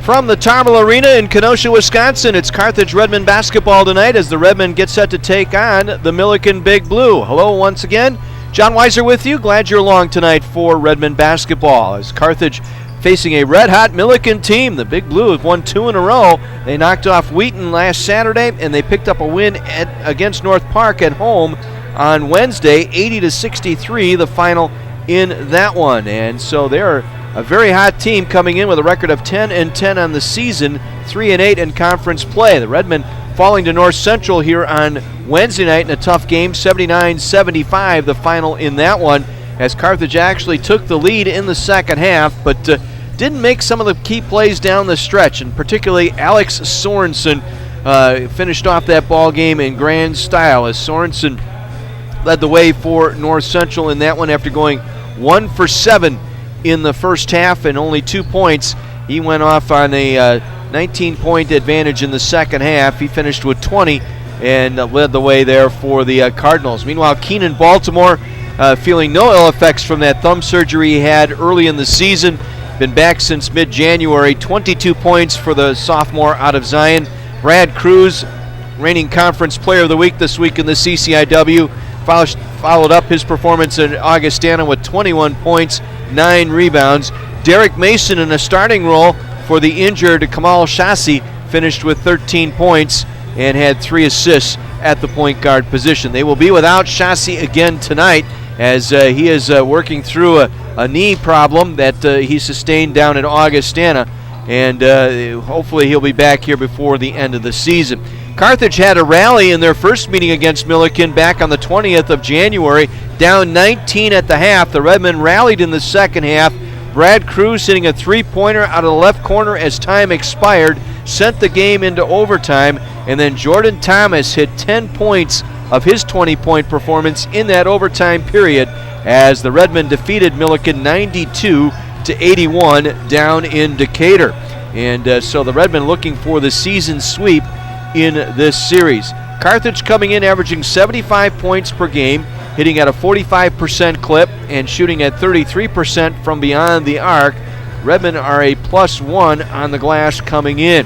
From the Tarble Arena in Kenosha, Wisconsin, it's Carthage Redmen basketball tonight as the Redmen get set to take on the Millikin Big Blue. Hello once again. John Weiser with you. Glad you're along tonight for Redmen basketball as Carthage facing a red-hot Millikin team. The Big Blue have won 2 in a row. They knocked off Wheaton last Saturday, and they picked up a win against North Park at home on Wednesday, 80-63, the final in that one. And so they're a very hot team coming in with a record of 10-10 on the season, 3-8 in conference play. The Redmen falling to North Central here on Wednesday night in a tough game, 79-75, the final in that one, as Carthage actually took the lead in the second half, but didn't make some of the key plays down the stretch, and particularly Alex Sorensen finished off that ball game in grand style as Sorensen led the way for North Central in that one after going 1 for 7 in the first half and only 2 points. He went off on a 19-point advantage in the second half. He finished with 20 and led the way there for the Cardinals. Meanwhile, Keenan Baltimore feeling no ill effects from that thumb surgery he had early in the season. Been back since mid-January. 22 points for the sophomore out of Zion. Brad Cruz, reigning Conference Player of the Week this week in the CCIW, followed up his performance in Augustana with 21 points, 9 rebounds. Derek Mason in a starting role for the injured Kamal Shasi finished with 13 points and had 3 assists at the point guard position. They will be without Shasi again tonight as he is working through a knee problem that he sustained down in Augustana, and hopefully he'll be back here before the end of the season. Carthage had a rally in their first meeting against Millikin back on the 20th of January, down 19 at the half. The Redmen rallied in the second half. Brad Cruz hitting a three-pointer out of the left corner as time expired, sent the game into overtime, and then Jordan Thomas hit 10 points of his 20-point performance in that overtime period as the Redmen defeated Millikin 92-81 down in Decatur. And so the Redmen looking for the season sweep in this series. Carthage coming in averaging 75 points per game, hitting at a 45% clip and shooting at 33% from beyond the arc. Redmen are a +1 on the glass coming in.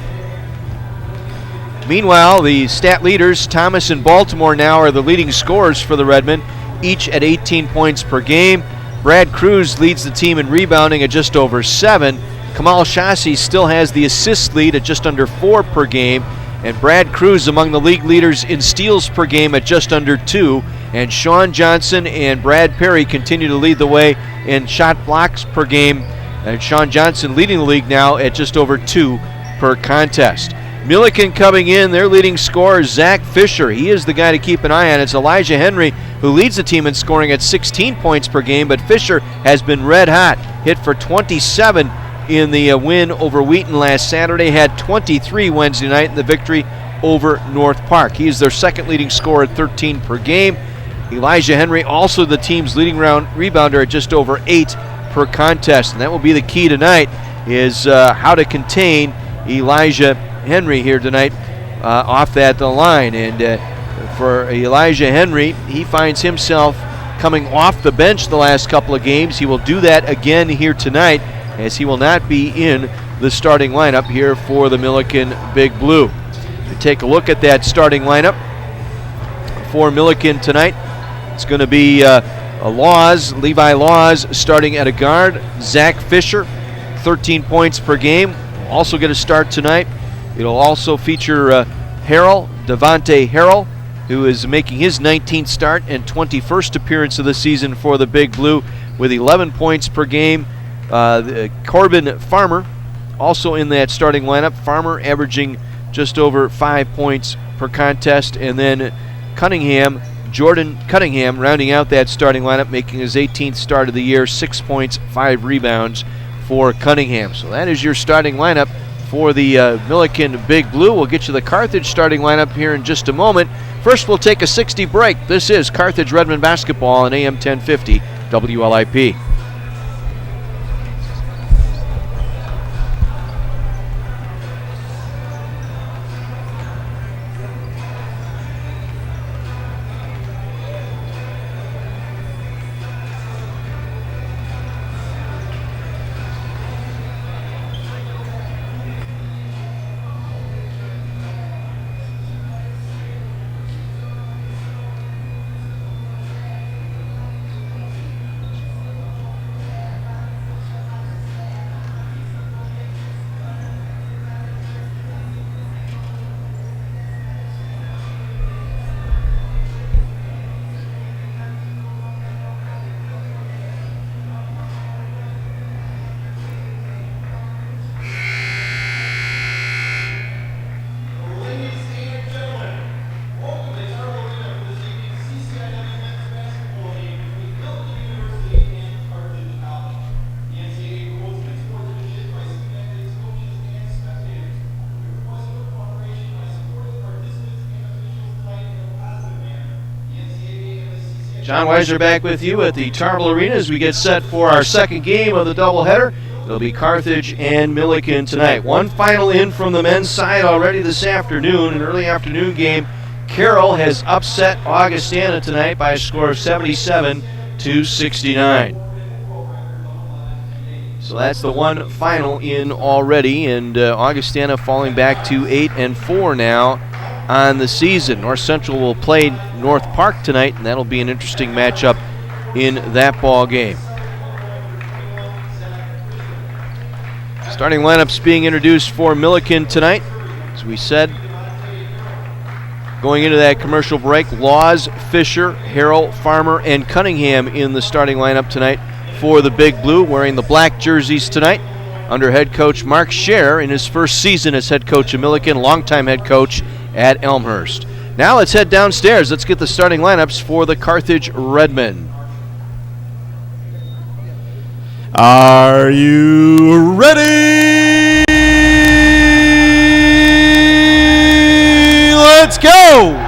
Meanwhile, the stat leaders, Thomas and Baltimore, now are the leading scorers for the Redmen, each at 18 points per game. Brad Cruz leads the team in rebounding at just over 7. Kamal Shasi still has the assist lead at just under 4 per game. And Brad Cruz among the league leaders in steals per game at just under 2. And Sean Johnson and Brad Perry continue to lead the way in shot blocks per game. And Sean Johnson leading the league now at just over 2 per contest. Millikin coming in, their leading scorer, Zach Fisher. He is the guy to keep an eye on. It's Elijah Henry who leads the team in scoring at 16 points per game, but Fisher has been red hot. Hit for 27 in the win over Wheaton last Saturday, had 23 Wednesday night in the victory over North Park. He is their second leading scorer at 13 per game. Elijah Henry, also the team's leading rebounder at just over 8 per contest. And that will be the key tonight, is how to contain Elijah Henry here tonight off that line. And for Elijah Henry, he finds himself coming off the bench the last couple of games. He will do that again here tonight, as he will not be in the starting lineup here for the Millikin Big Blue. We take a look at that starting lineup for Millikin tonight. It's going to be Levi Laws starting at a guard. Zach Fisher, 13 points per game, also get a start tonight. It'll also feature Devontae Harrell, who is making his 19th start and 21st appearance of the season for the Big Blue with 11 points per game. Corbin Farmer also in that starting lineup. Farmer averaging just over 5 points per contest. And then Jordan Cunningham rounding out that starting lineup, making his 18th start of the year, 6 points, 5 rebounds for Cunningham. So that is your starting lineup for the Millikin Big Blue. We'll get you the Carthage starting lineup here in just a moment. First, we'll take a 60 break. This is Carthage Redmen basketball on AM 1050 WLIP. John Weiser back with you at the Tarble Arena as we get set for our second game of the doubleheader. It'll be Carthage and Millikin tonight. One final in from the men's side already this afternoon, an early afternoon game. Carroll has upset Augustana tonight by a score of 77-69. So that's the one final in already, and Augustana falling back to 8-4 now on the season. North Central will play North Park tonight, and that'll be an interesting matchup in that ball game. Starting lineups being introduced for Millikin tonight. As we said, going into that commercial break, Laws, Fisher, Harrell, Farmer, and Cunningham in the starting lineup tonight for the Big Blue, wearing the black jerseys tonight under head coach Mark Scher in his first season as head coach of Millikin, longtime head coach at Elmhurst. Now let's head downstairs. Let's get the starting lineups for the Carthage Redmen. Are you ready? Let's go!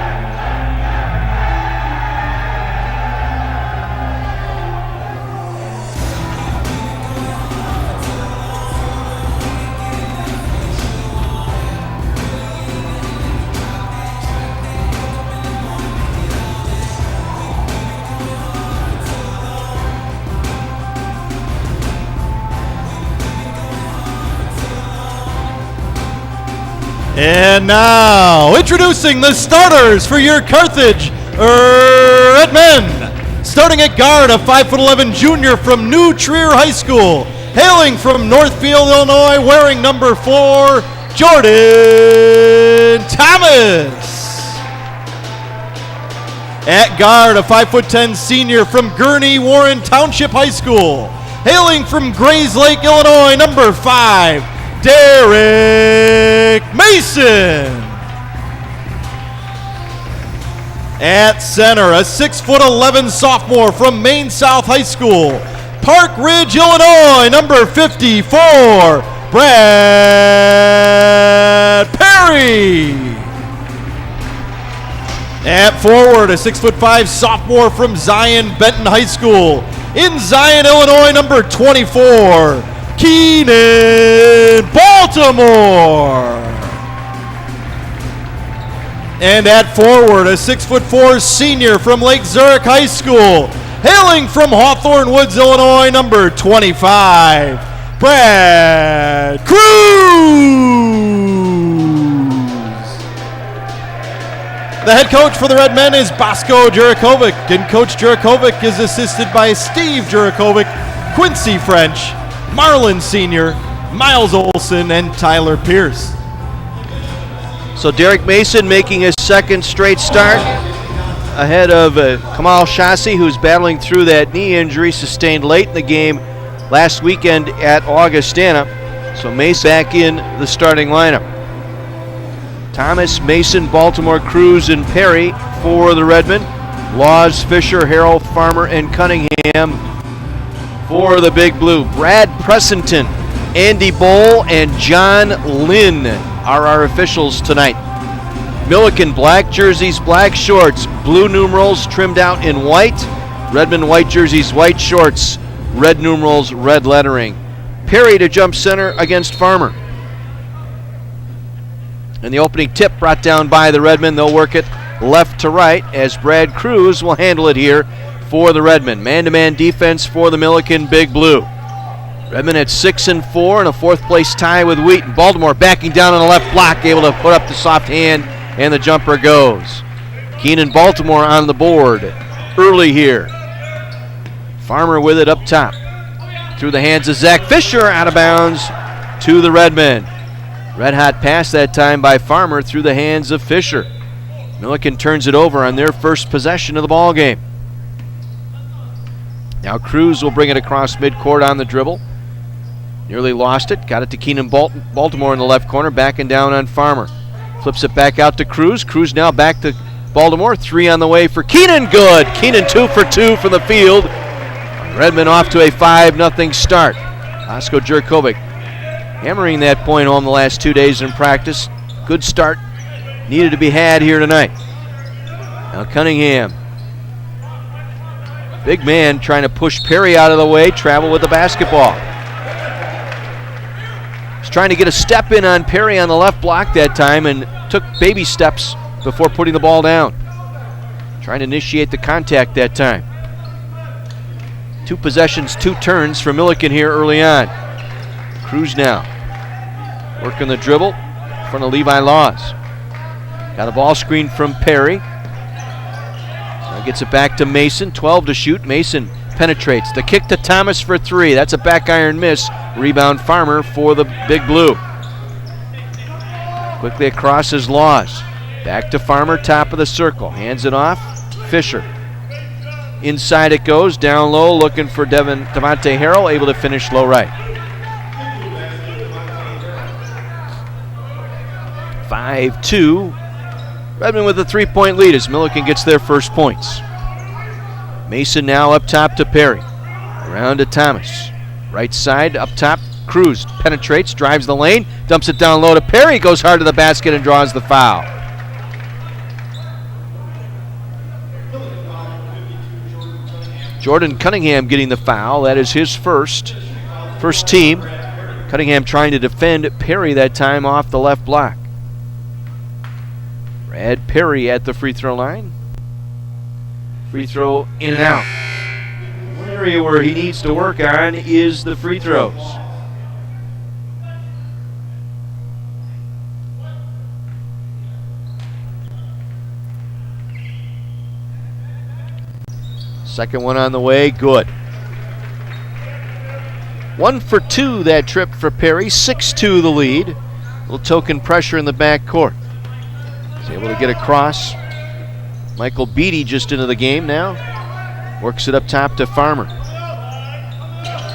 And now, introducing the starters for your Carthage Redmen. Starting at guard, a 5'11" junior from New Trier High School. Hailing from Northfield, Illinois, wearing number 4, Jordan Thomas. At guard, a 5'10" senior from Gurney Warren Township High School. Hailing from Grays Lake, Illinois, number 5, Derek Mason. At center, a 6'11" sophomore from Maine South High School. Park Ridge, Illinois, number 54, Brad Perry. At forward, a 6'5" sophomore from Zion Benton High School. In Zion, Illinois, number 24, Keenan Baltimore. And at forward, a 6'4" senior from Lake Zurich High School. Hailing from Hawthorne Woods, Illinois, number 25, Brad Cruz. The head coach for the Redmen is Bosko Jurakovic, and Coach Jurakovic is assisted by Steve Jurakovic, Quincy French, Marlon Sr., Miles Olson, and Tyler Pierce. So Derek Mason making his second straight start ahead of Kamal Shasi, who's battling through that knee injury sustained late in the game last weekend at Augustana. So Mason back in the starting lineup. Thomas, Mason, Baltimore, Cruz, and Perry for the Redmen. Laws, Fisher, Harrell, Farmer, and Cunningham for the Big Blue. Brad Pressington, Andy Bowl, and John Lynn are our officials tonight. Millikin, black jerseys, black shorts, blue numerals trimmed out in white. Redmen, white jerseys, white shorts, red numerals, red lettering. Perry to jump center against Farmer. And the opening tip brought down by the Redmen. They'll work it left to right as Brad Cruz will handle it here for the Redmen. Man-to-man defense for the Millikin Big Blue. Redmen at 6-4 and a fourth place tie with Wheaton. Baltimore backing down on the left block, able to put up the soft hand, and the jumper goes. Keenan Baltimore on the board early here. Farmer with it up top. Through the hands of Zach Fisher, out of bounds to the Redmen. Red hot pass that time by Farmer through the hands of Fisher. Millikin turns it over on their first possession of the ball game. Now Cruz will bring it across midcourt on the dribble. Nearly lost it. Got it to Keenan Baltimore in the left corner, backing down on Farmer. Flips it back out to Cruz. Cruz now back to Baltimore. 3 on the way for Keenan. Good. Keenan 2 for 2 from the field. Redmen off to a 5-0 start. Bosko Jurakovic hammering that point home the last 2 days in practice. Good start needed to be had here tonight. Now Cunningham Big man trying to push Perry out of the way, travel with the basketball. He's trying to get a step in on Perry on the left block that time and took baby steps before putting the ball down. Trying to initiate the contact that time. 2 possessions, 2 turns for Millikin here early on. Cruz now working the dribble in front of Levi Laws. Got a ball screen from Perry. Now gets it back to Mason. 12 to shoot. Mason penetrates. The kick to Thomas for 3. That's a back iron miss. Rebound Farmer for the Big Blue. Quickly across is Laws. Back to Farmer, top of the circle. Hands it off. Fisher. Inside it goes. Down low looking for Devontae Harrell. Able to finish low right. 5-2. Redmond with a 3-point lead as Millikin gets their first points. Mason now up top to Perry. Around to Thomas. Right side up top. Cruz penetrates, drives the lane, dumps it down low to Perry. Goes hard to the basket and draws the foul. Jordan Cunningham getting the foul. That is his first team. Cunningham trying to defend Perry that time off the left block. Brad Perry at the free throw line. Free throw in and out. One area where he needs to work on is the free throws. Second one on the way, good. 1 for 2 that trip for Perry, 6-2 the lead. A little token pressure in the back court. He's able to get across. Michael Beatty just into the game now. Works it up top to Farmer.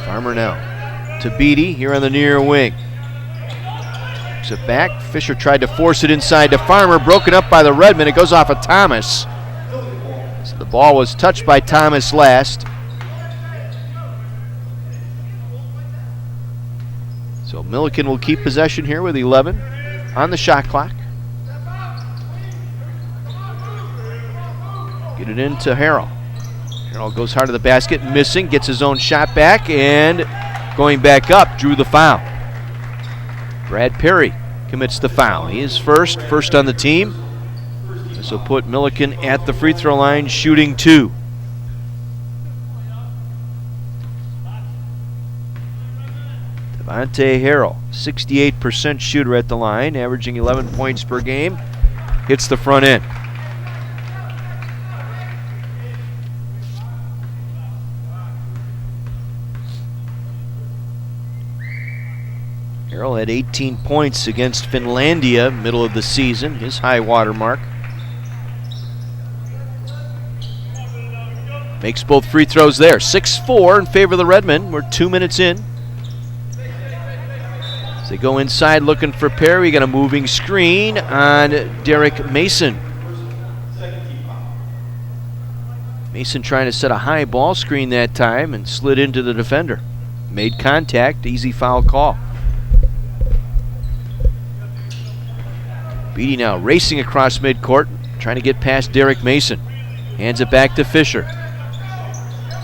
Farmer now to Beatty here on the near wing. Works it back. Fisher tried to force it inside to Farmer. Broken up by the Redmen. It goes off of Thomas. So the ball was touched by Thomas last. So Millikin will keep possession here with 11 on the shot clock. Get it into Harrell. Harrell goes hard to the basket, missing, gets his own shot back, and going back up, drew the foul. Brad Perry commits the foul. He is first on the team. This will put Millikin at the free throw line, shooting 2. Devontae Harrell, 68% shooter at the line, averaging 11 points per game. Hits the front end. Harrell had 18 points against Finlandia middle of the season, his high water mark. Makes both free throws there. 6-4 in favor of the Redmen. We're 2 minutes in. As they go inside looking for Perry, we got a moving screen on Derek Mason. Mason trying to set a high ball screen that time and slid into the defender. Made contact, easy foul call. Beatty now racing across midcourt, trying to get past Derek Mason. Hands it back to Fisher.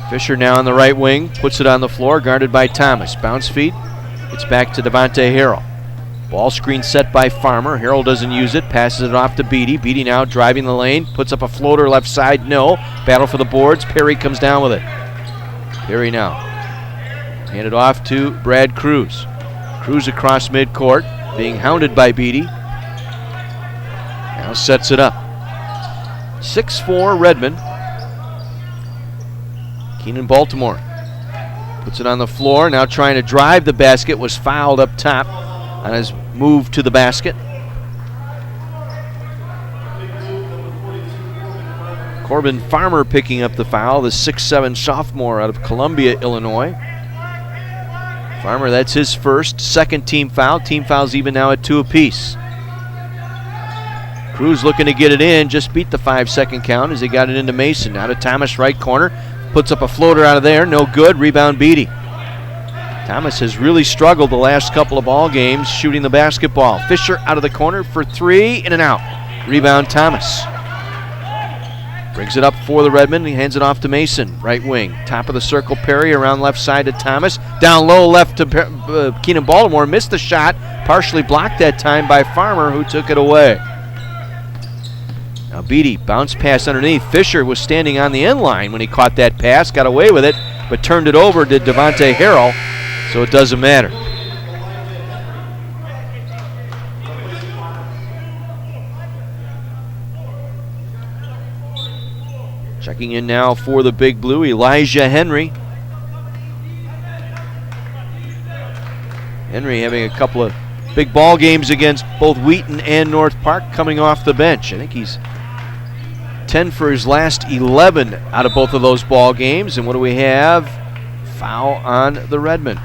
Fisher now on the right wing, puts it on the floor, guarded by Thomas. Bounce feed, it's back to Devontae Harrell. Ball screen set by Farmer. Harrell doesn't use it, passes it off to Beatty. Beatty now driving the lane, puts up a floater left side, no. Battle for the boards, Perry comes down with it. Perry now, handed off to Brad Cruz. Cruz across midcourt, being hounded by Beatty. Now sets it up. 6-4 Redmond. Keenan Baltimore puts it on the floor, now trying to drive the basket, was fouled up top on his move to the basket. Corbin Farmer picking up the foul, the 6'7 sophomore out of Columbia, Illinois. Farmer, that's his first, second team foul. Team fouls even now at 2 apiece. Cruz looking to get it in, just beat the 5-second count as he got it into Mason. Now to Thomas, right corner. Puts up a floater out of there, no good. Rebound Beatty. Thomas has really struggled the last couple of ball games shooting the basketball. Fisher out of the corner for 3, in and out. Rebound Thomas. Brings it up for the Redmen. He hands it off to Mason, right wing. Top of the circle, Perry around left side to Thomas. Down low left to Keenan Baltimore. Missed the shot. Partially blocked that time by Farmer, who took it away. Now Beatty, bounce pass underneath. Fisher was standing on the end line when he caught that pass. Got away with it, but turned it over to Devontae Harrell, so it doesn't matter. Checking in now for the Big Blue, Elijah Henry. Henry having a couple of big ball games against both Wheaton and North Park, coming off the bench. I think he's 10 for his last 11 out of both of those ball games. And what do we have? Foul on the Redmen.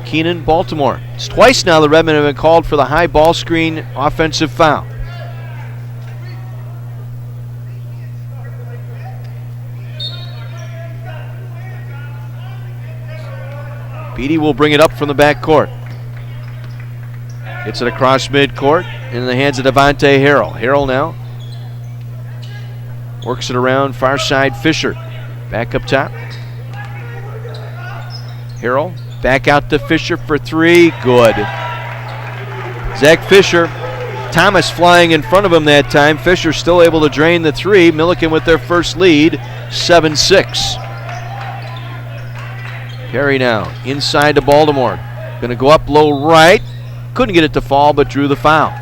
Keenan Baltimore. It's twice now the Redmen have been called for the high ball screen offensive foul. Beatty will bring it up from the back court. Gets it across midcourt in the hands of Devontae Harrell. Harrell now works it around far side. Fisher back up top. Harrell back out to Fisher for three. Good. Zach Fisher. Thomas flying in front of him that time. Fisher still able to drain the three. Millikin with their first lead, 7-6. Perry now inside to Baltimore. Going to go up low right. Couldn't get it to fall, but drew the foul.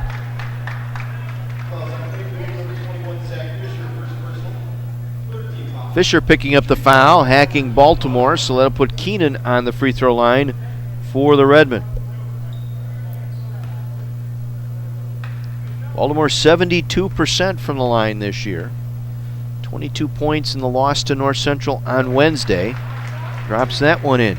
Fisher picking up the foul, hacking Baltimore, so that'll put Keenan on the free throw line for the Redmen. Baltimore 72% from the line this year. 22 points in the loss to North Central on Wednesday. Drops that one in.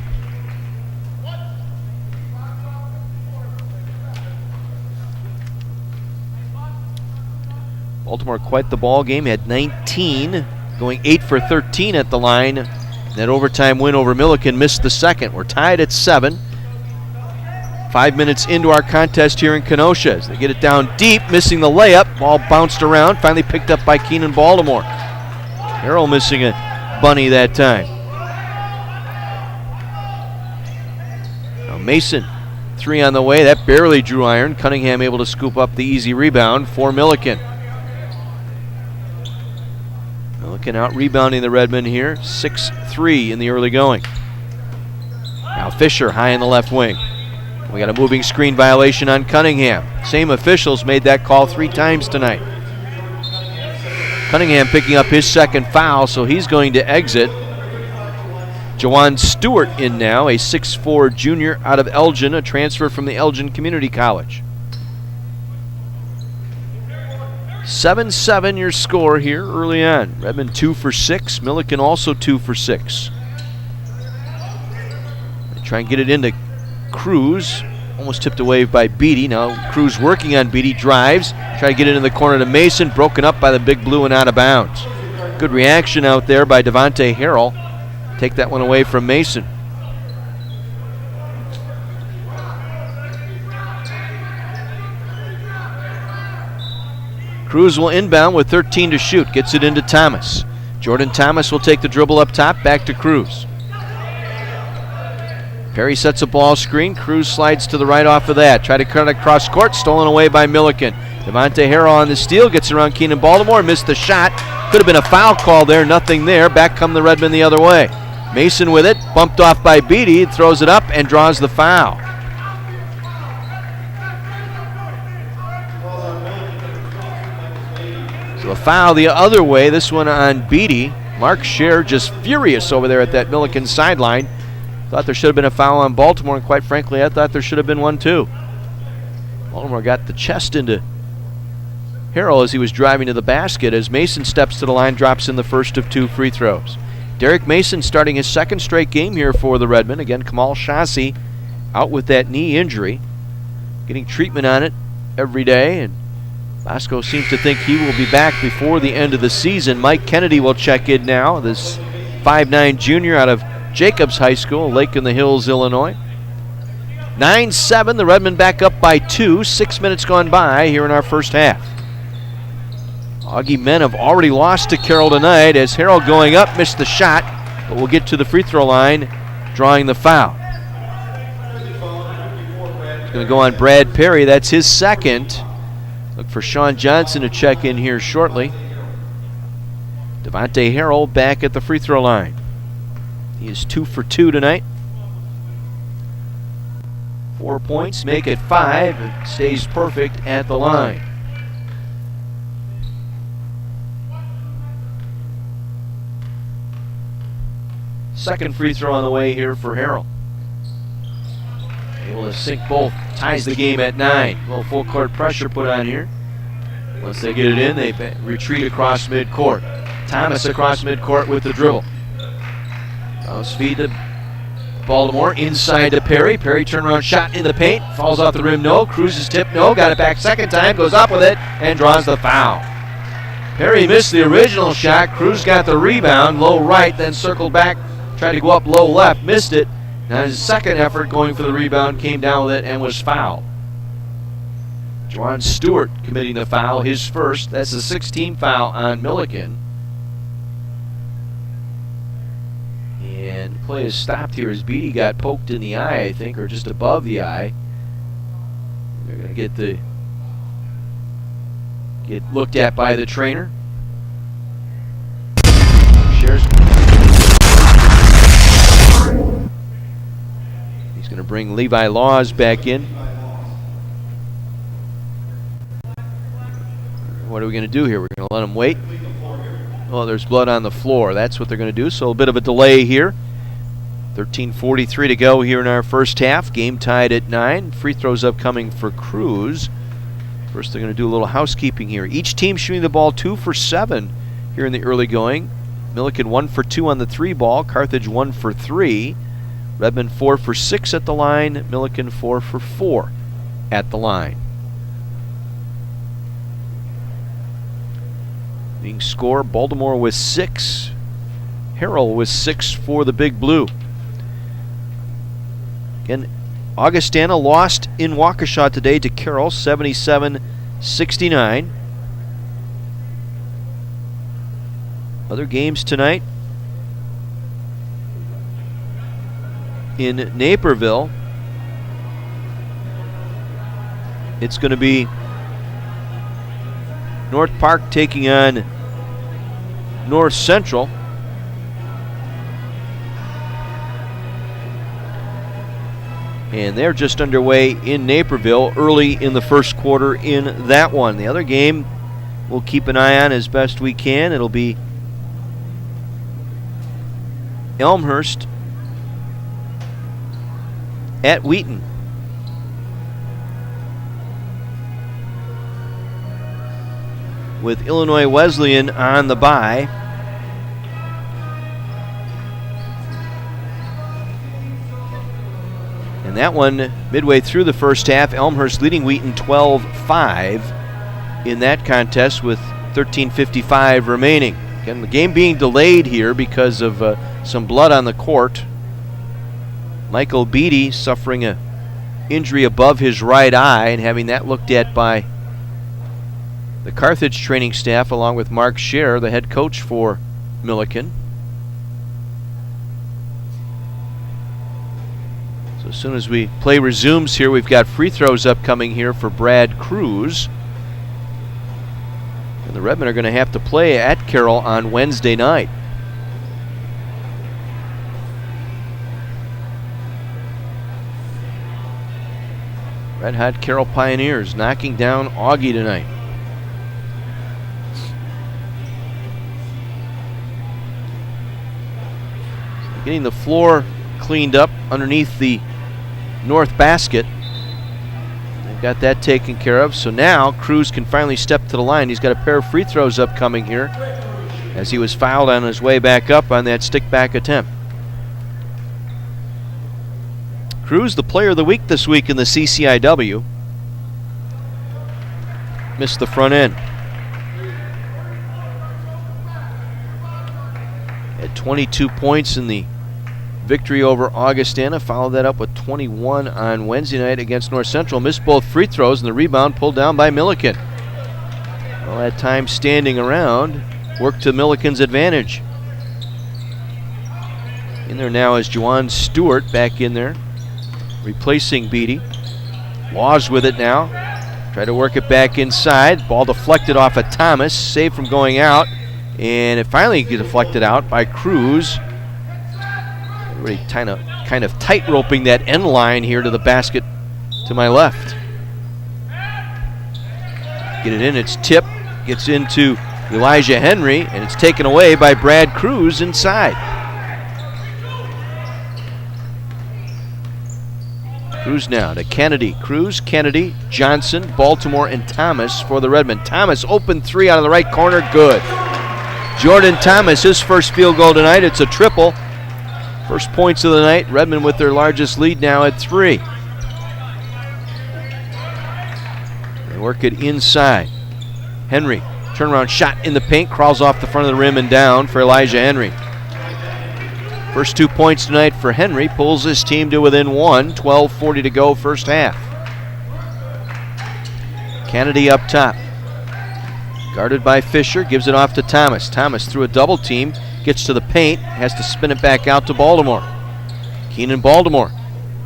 Baltimore quite the ball game, had 19, going 8 for 13 at the line. That overtime win over Millikin, missed the second. We're tied at 7. 5 minutes into our contest here in Kenosha as they get it down deep, missing the layup. Ball bounced around, finally picked up by Keenan Baltimore. Harrell missing a bunny that time. Mason, three on the way. That barely drew iron. Cunningham able to scoop up the easy rebound for Millikin. Millikin out rebounding the Redmen here. 6-3 in the early going. Now Fisher high in the left wing. We got a moving screen violation on Cunningham. Same officials made that call 3 times tonight. Cunningham picking up his second foul, so he's going to exit. Jawan Stewart in now, a 6'4 junior out of Elgin, a transfer from the Elgin Community College. 7-7 your score here early on. Redmond 2 for 6, Millikin also 2 for 6. They try and get it into Cruz, almost tipped away by Beatty. Now Cruz working on Beatty, drives, try to get it in the corner to Mason, broken up by the Big Blue and out of bounds. Good reaction out there by Devontae Harrell. Take that one away from Mason. Cruz will inbound with 13 to shoot. Gets it into Thomas. Jordan Thomas will take the dribble up top, back to Cruz. Perry sets a ball screen. Cruz slides to the right off of that. Try to cut it across court. Stolen away by Millikin. Devontae Harrell on the steal. Gets around Keenan Baltimore. Missed the shot. Could have been a foul call there. Nothing there. Back come the Redmen the other way. Mason with it, bumped off by Beatty, throws it up and draws the foul. So a foul the other way, this one on Beatty. Mark Scher just furious over there at that Millikin sideline. Thought there should have been a foul on Baltimore, and quite frankly, I thought there should have been one too. Baltimore got the chest into Harrell as he was driving to the basket. As Mason steps to the line, drops in the first of 2 free throws. Derek Mason starting his second straight game here for the Redmen. Again, Kamal Shasi out with that knee injury, getting treatment on it every day, and Bosco seems to think he will be back before the end of the season. Mike Kennedy will check in now, this 5'9 junior out of Jacobs High School, Lake in the Hills, Illinois. 9-7, the Redmen back up by 2. 6 minutes gone by here in our first half. Augie men have already lost to Carroll tonight as Harrell going up missed the shot, but will get to the free throw line, drawing the foul. It's going to go on Brad Perry. That's his second. Look for Sean Johnson to check in here shortly. Devontae Harrell back at the free throw line. He is 2 for 2 tonight. 4 points, make it 5, and stays perfect at the line. Second free throw on the way here for Harrell. Able to sink both. Ties the game at 9. A little full court pressure put on here. Once they get it in, they retreat across midcourt. Thomas across midcourt with the dribble. Bounce feed to Baltimore, inside to Perry. Perry turnaround shot in the paint. Falls off the rim, no. Cruz's tip, no. Got it back second time, goes up with it, and draws the foul. Perry missed the original shot. Cruz got the rebound, low right, then circled back. Tried to go up low left, missed it. Now his second effort going for the rebound, came down with it and was fouled. Juwan Stewart committing the foul, his first. That's the 16th foul on Millikin. And play is stopped here as Beatty got poked in the eye, I think, or just above the eye. They're going to get looked at by the trainer. Shares. He's going to bring Levi Laws back in. What are we going to do here? We're going to let him wait. Oh, there's blood on the floor. That's what they're going to do. So a bit of a delay here. 13:43 to go here in our first half. Game tied at 9. Free throws upcoming for Cruz. First, they're going to do a little housekeeping here. Each team shooting the ball 2 for 7 here in the early going. Millikin 1 for 2 on the 3 ball. Carthage 1 for 3. Redmond 4 for 6 at the line. Millikin 4 for 4 at the line. Leading score, Baltimore with 6. Harrell with 6 for the Big Blue. Again, Augustana lost in Waukesha today to Carroll, 77-69. Other games tonight. In Naperville, it's going to be North Park taking on North Central. And they're just underway in Naperville early in the first quarter in that one. The other game we'll keep an eye on as best we can. It'll be Elmhurst at Wheaton. With Illinois Wesleyan on the bye. And that one, midway through the first half, Elmhurst leading Wheaton 12-5 in that contest with 13:55 remaining. Again, the game being delayed here because of some blood on the court. Michael Beatty suffering an injury above his right eye and having that looked at by the Carthage training staff along with Mark Scher, the head coach for Millikin. So as soon as play resumes here, we've got free throws upcoming here for Brad Cruz. And the Redmen are going to have to play at Carroll on Wednesday night. Red hot Carroll Pioneers knocking down Augie tonight. Getting the floor cleaned up underneath the north basket. They've got that taken care of. So now Cruz can finally step to the line. He's got a pair of free throws upcoming here as he was fouled on his way back up on that stick back attempt. Cruz, the player of the week this week in the CCIW. Missed the front end. Had 22 points in the victory over Augustana. Followed that up with 21 on Wednesday night against North Central. Missed both free throws and the rebound pulled down by Millikin. All that time standing around worked to Millikin's advantage. In there now is Juwan Stewart back in there, replacing Beatty. Laws with it now. Try to work it back inside. Ball deflected off of Thomas, saved from going out. And it finally gets deflected out by Cruz. Everybody kind of tight roping that end line here to the basket to my left. Get it in, it's tipped, gets into Elijah Henry, and it's taken away by Brad Cruz inside. Cruz now to Kennedy. Cruz, Kennedy, Johnson, Baltimore, and Thomas for the Redmen. Thomas, open three out of the right corner, good. Jordan Thomas, his first field goal tonight. It's a triple. First points of the night. Redmen with their largest lead now at 3. They work it inside. Henry, turnaround shot in the paint, crawls off the front of the rim and down for Elijah Henry. First 2 points tonight for Henry, pulls his team to within 1, 12:40 to go first half. Kennedy up top. Guarded by Fisher, gives it off to Thomas. Thomas through a double team, gets to the paint, has to spin it back out to Baltimore. Keenan Baltimore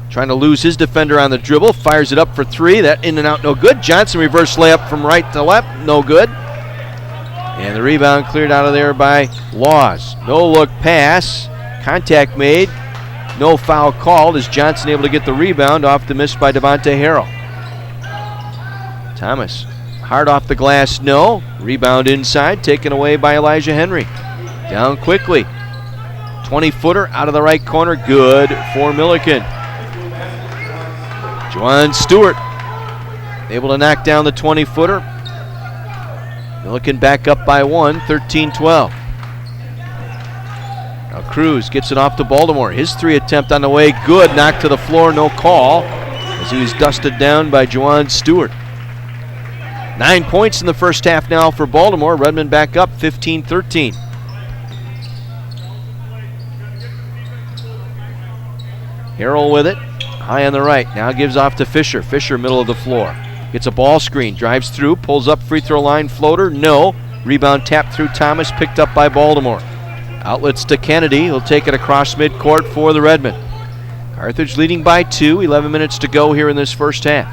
trying to lose his defender on the dribble, fires it up for 3, that in and out no good. Johnson reverse layup from right to left, no good. And the rebound cleared out of there by Laws. No look pass. Contact made, no foul called as Johnson able to get the rebound off the miss by Devontae Harrell. Thomas, hard off the glass, no. Rebound inside, taken away by Elijah Henry. Down quickly. 20-footer out of the right corner, good for Millikin. Juwan Stewart able to knock down the 20-footer. Millikin back up by 1, 13-12. Cruz gets it off to Baltimore. His 3 attempt on the way, good. Knocked to the floor, no call, as he was dusted down by Juwan Stewart. 9 points in the first half now for Baltimore. Redmen back up 15-13. Harrell with it, high on the right. Now gives off to Fisher. Fisher, middle of the floor. Gets a ball screen, drives through, pulls up free throw line floater, no. Rebound tapped through Thomas, picked up by Baltimore. Outlets to Kennedy. He'll take it across midcourt for the Redmen. Carthage leading by 2. 11 minutes to go here in this first half.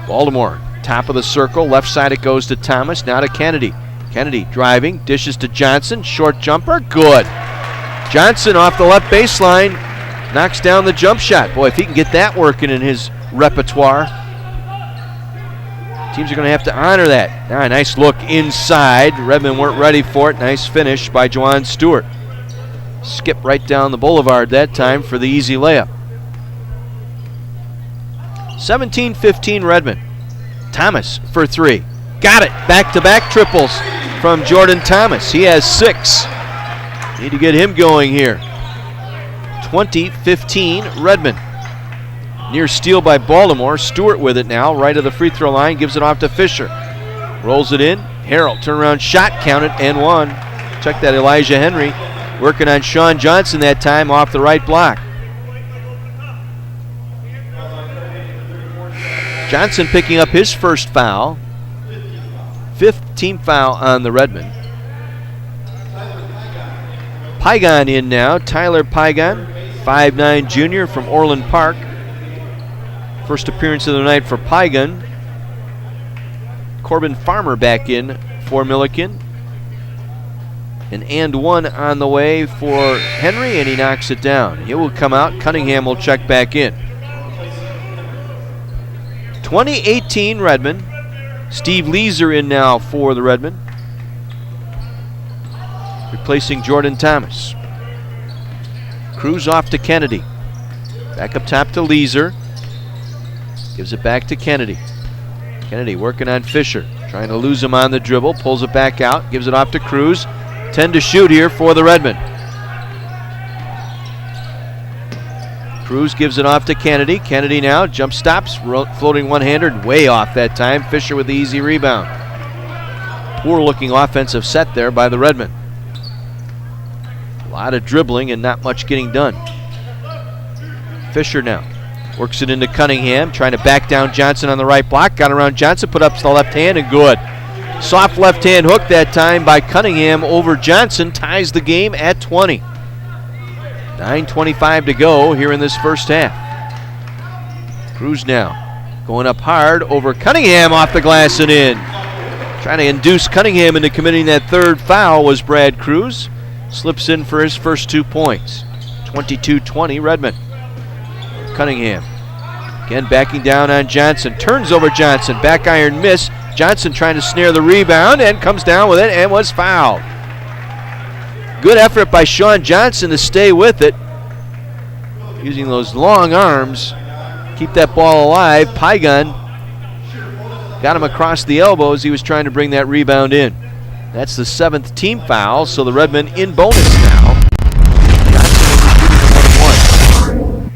Baltimore, top of the circle. Left side it goes to Thomas. Now to Kennedy. Kennedy driving. Dishes to Johnson. Short jumper. Good. Johnson off the left baseline. Knocks down the jump shot. Boy, if he can get that working in his repertoire, teams are going to have to honor that. Now a nice look inside. Redmen weren't ready for it. Nice finish by Juwan Stewart. Skip right down the boulevard that time for the easy layup. 17-15 Redmen. Thomas for 3. Got it. Back-to-back triples from Jordan Thomas. He has 6. Need to get him going here. 20-15 Redmen. Near steal by Baltimore. Stewart with it now. Right of the free throw line. Gives it off to Fisher. Rolls it in. Harrell. Turnaround shot. Counted and 1. Check that, Elijah Henry. Working on Sean Johnson that time off the right block. Johnson picking up his first foul. 5th team foul on the Redmen. Pygon in now. Tyler Pygon. 5'9" junior from Orland Park. First appearance of the night for Pygon. Corbin Farmer back in for Millikin. An and 1 on the way for Henry, and he knocks it down. He will come out. Cunningham will check back in. 20-18 Redmen. Steve Leiser in now for the Redmen, replacing Jordan Thomas. Cruz off to Kennedy. Back up top to Leiser. Gives it back to Kennedy. Kennedy working on Fisher. Trying to lose him on the dribble. Pulls it back out. Gives it off to Cruz. 10 to shoot here for the Redmen. Cruz gives it off to Kennedy. Kennedy now jump stops. Floating one-hander. Way off that time. Fisher with the easy rebound. Poor looking offensive set there by the Redmen. A lot of dribbling and not much getting done. Fisher now. Works it into Cunningham, trying to back down Johnson on the right block. Got around Johnson, put up to the left hand, and good. Soft left-hand hook that time by Cunningham over Johnson ties the game at 20. 9:25 to go here in this first half. Cruz now going up hard over Cunningham, off the glass and in. Trying to induce Cunningham into committing that third foul was Brad Cruz. Slips in for his first 2 points. 22-20 Redmond. Cunningham again backing down on Johnson. Turns over Johnson. Back iron miss. Johnson trying to snare the rebound and comes down with it and was fouled. Good effort by Sean Johnson to stay with it. Using those long arms. Keep that ball alive. Pygon got him across the elbows. He was trying to bring that rebound in. That's the 7th team foul, so the Redmen in bonus now. Johnson will be shooting the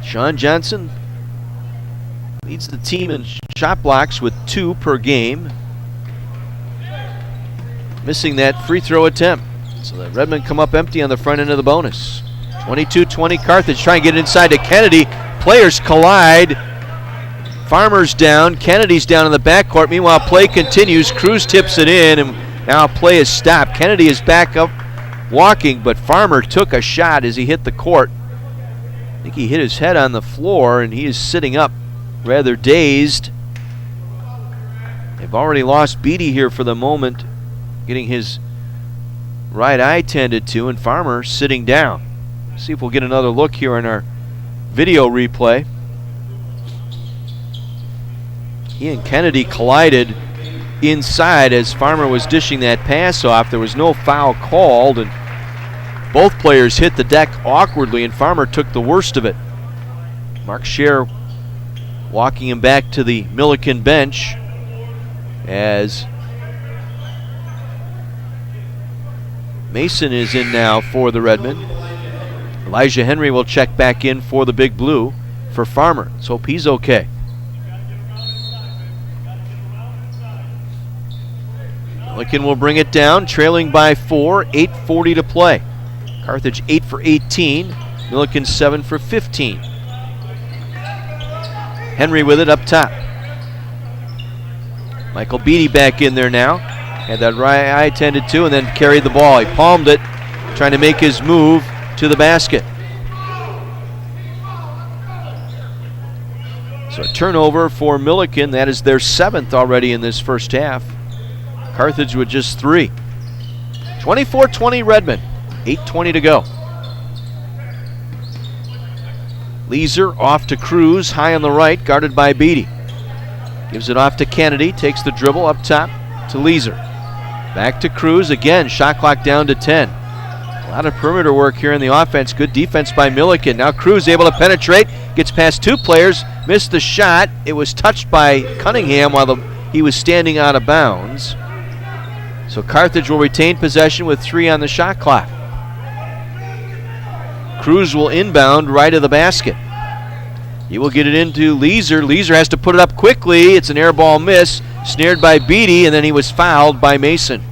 1-1. Sean Johnson leads the team in shot blocks with 2 per game. Missing that free throw attempt. So the Redmen come up empty on the front end of the bonus. 22-20 Carthage trying to get inside to Kennedy. Players collide. Farmer's down. Kennedy's down in the backcourt. Meanwhile, play continues. Cruz tips it in, and now play is stopped. Kennedy is back up walking, but Farmer took a shot as he hit the court. I think he hit his head on the floor, and he is sitting up rather dazed. They've already lost Beatty here for the moment, getting his right eye tended to, and Farmer sitting down. See if we'll get another look here in our video replay. He and Kennedy collided inside as Farmer was dishing that pass off. There was no foul called, and both players hit the deck awkwardly, and Farmer took the worst of it. Mark Scher walking him back to the Millikin bench as Mason is in now for the Redmen. Elijah Henry will check back in for the Big Blue for Farmer. Let's hope he's okay. Millikin will bring it down, trailing by 4, 8:40 to play. Carthage 8 for 18, Millikin 7 for 15. Henry with it up top. Michael Beatty back in there now. Had that right eye tended to and then carried the ball. He palmed it, trying to make his move to the basket. So a turnover for Millikin. That is their 7th already in this first half. Carthage with just 3. 24-20 Redmond. 8:20 to go. Weiser off to Cruz, high on the right, guarded by Beatty. Gives it off to Kennedy, takes the dribble up top to Weiser. Back to Cruz again, shot clock down to 10. A lot of perimeter work here in the offense. Good defense by Millikin. Now Cruz able to penetrate, gets past 2 players, missed the shot. It was touched by Cunningham while he was standing out of bounds. So Carthage will retain possession with 3 on the shot clock. Cruz will inbound right of the basket. He will get it into Weiser. Weiser has to put it up quickly. It's an air ball miss, snared by Beatty, and then he was fouled by Mason.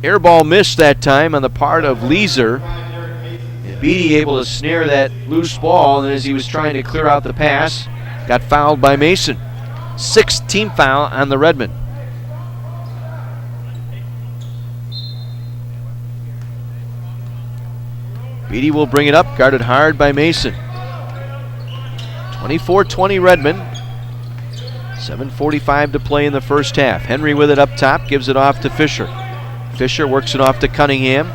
Air ball miss that time on the part of Weiser. And Beatty able to snare that loose ball, and as he was trying to clear out the pass, got fouled by Mason. 6th team foul on the Redmen. Beatty will bring it up, guarded hard by Mason. 24-20 Redmond. 7:45 to play in the first half. Henry with it up top, gives it off to Fisher. Fisher works it off to Cunningham.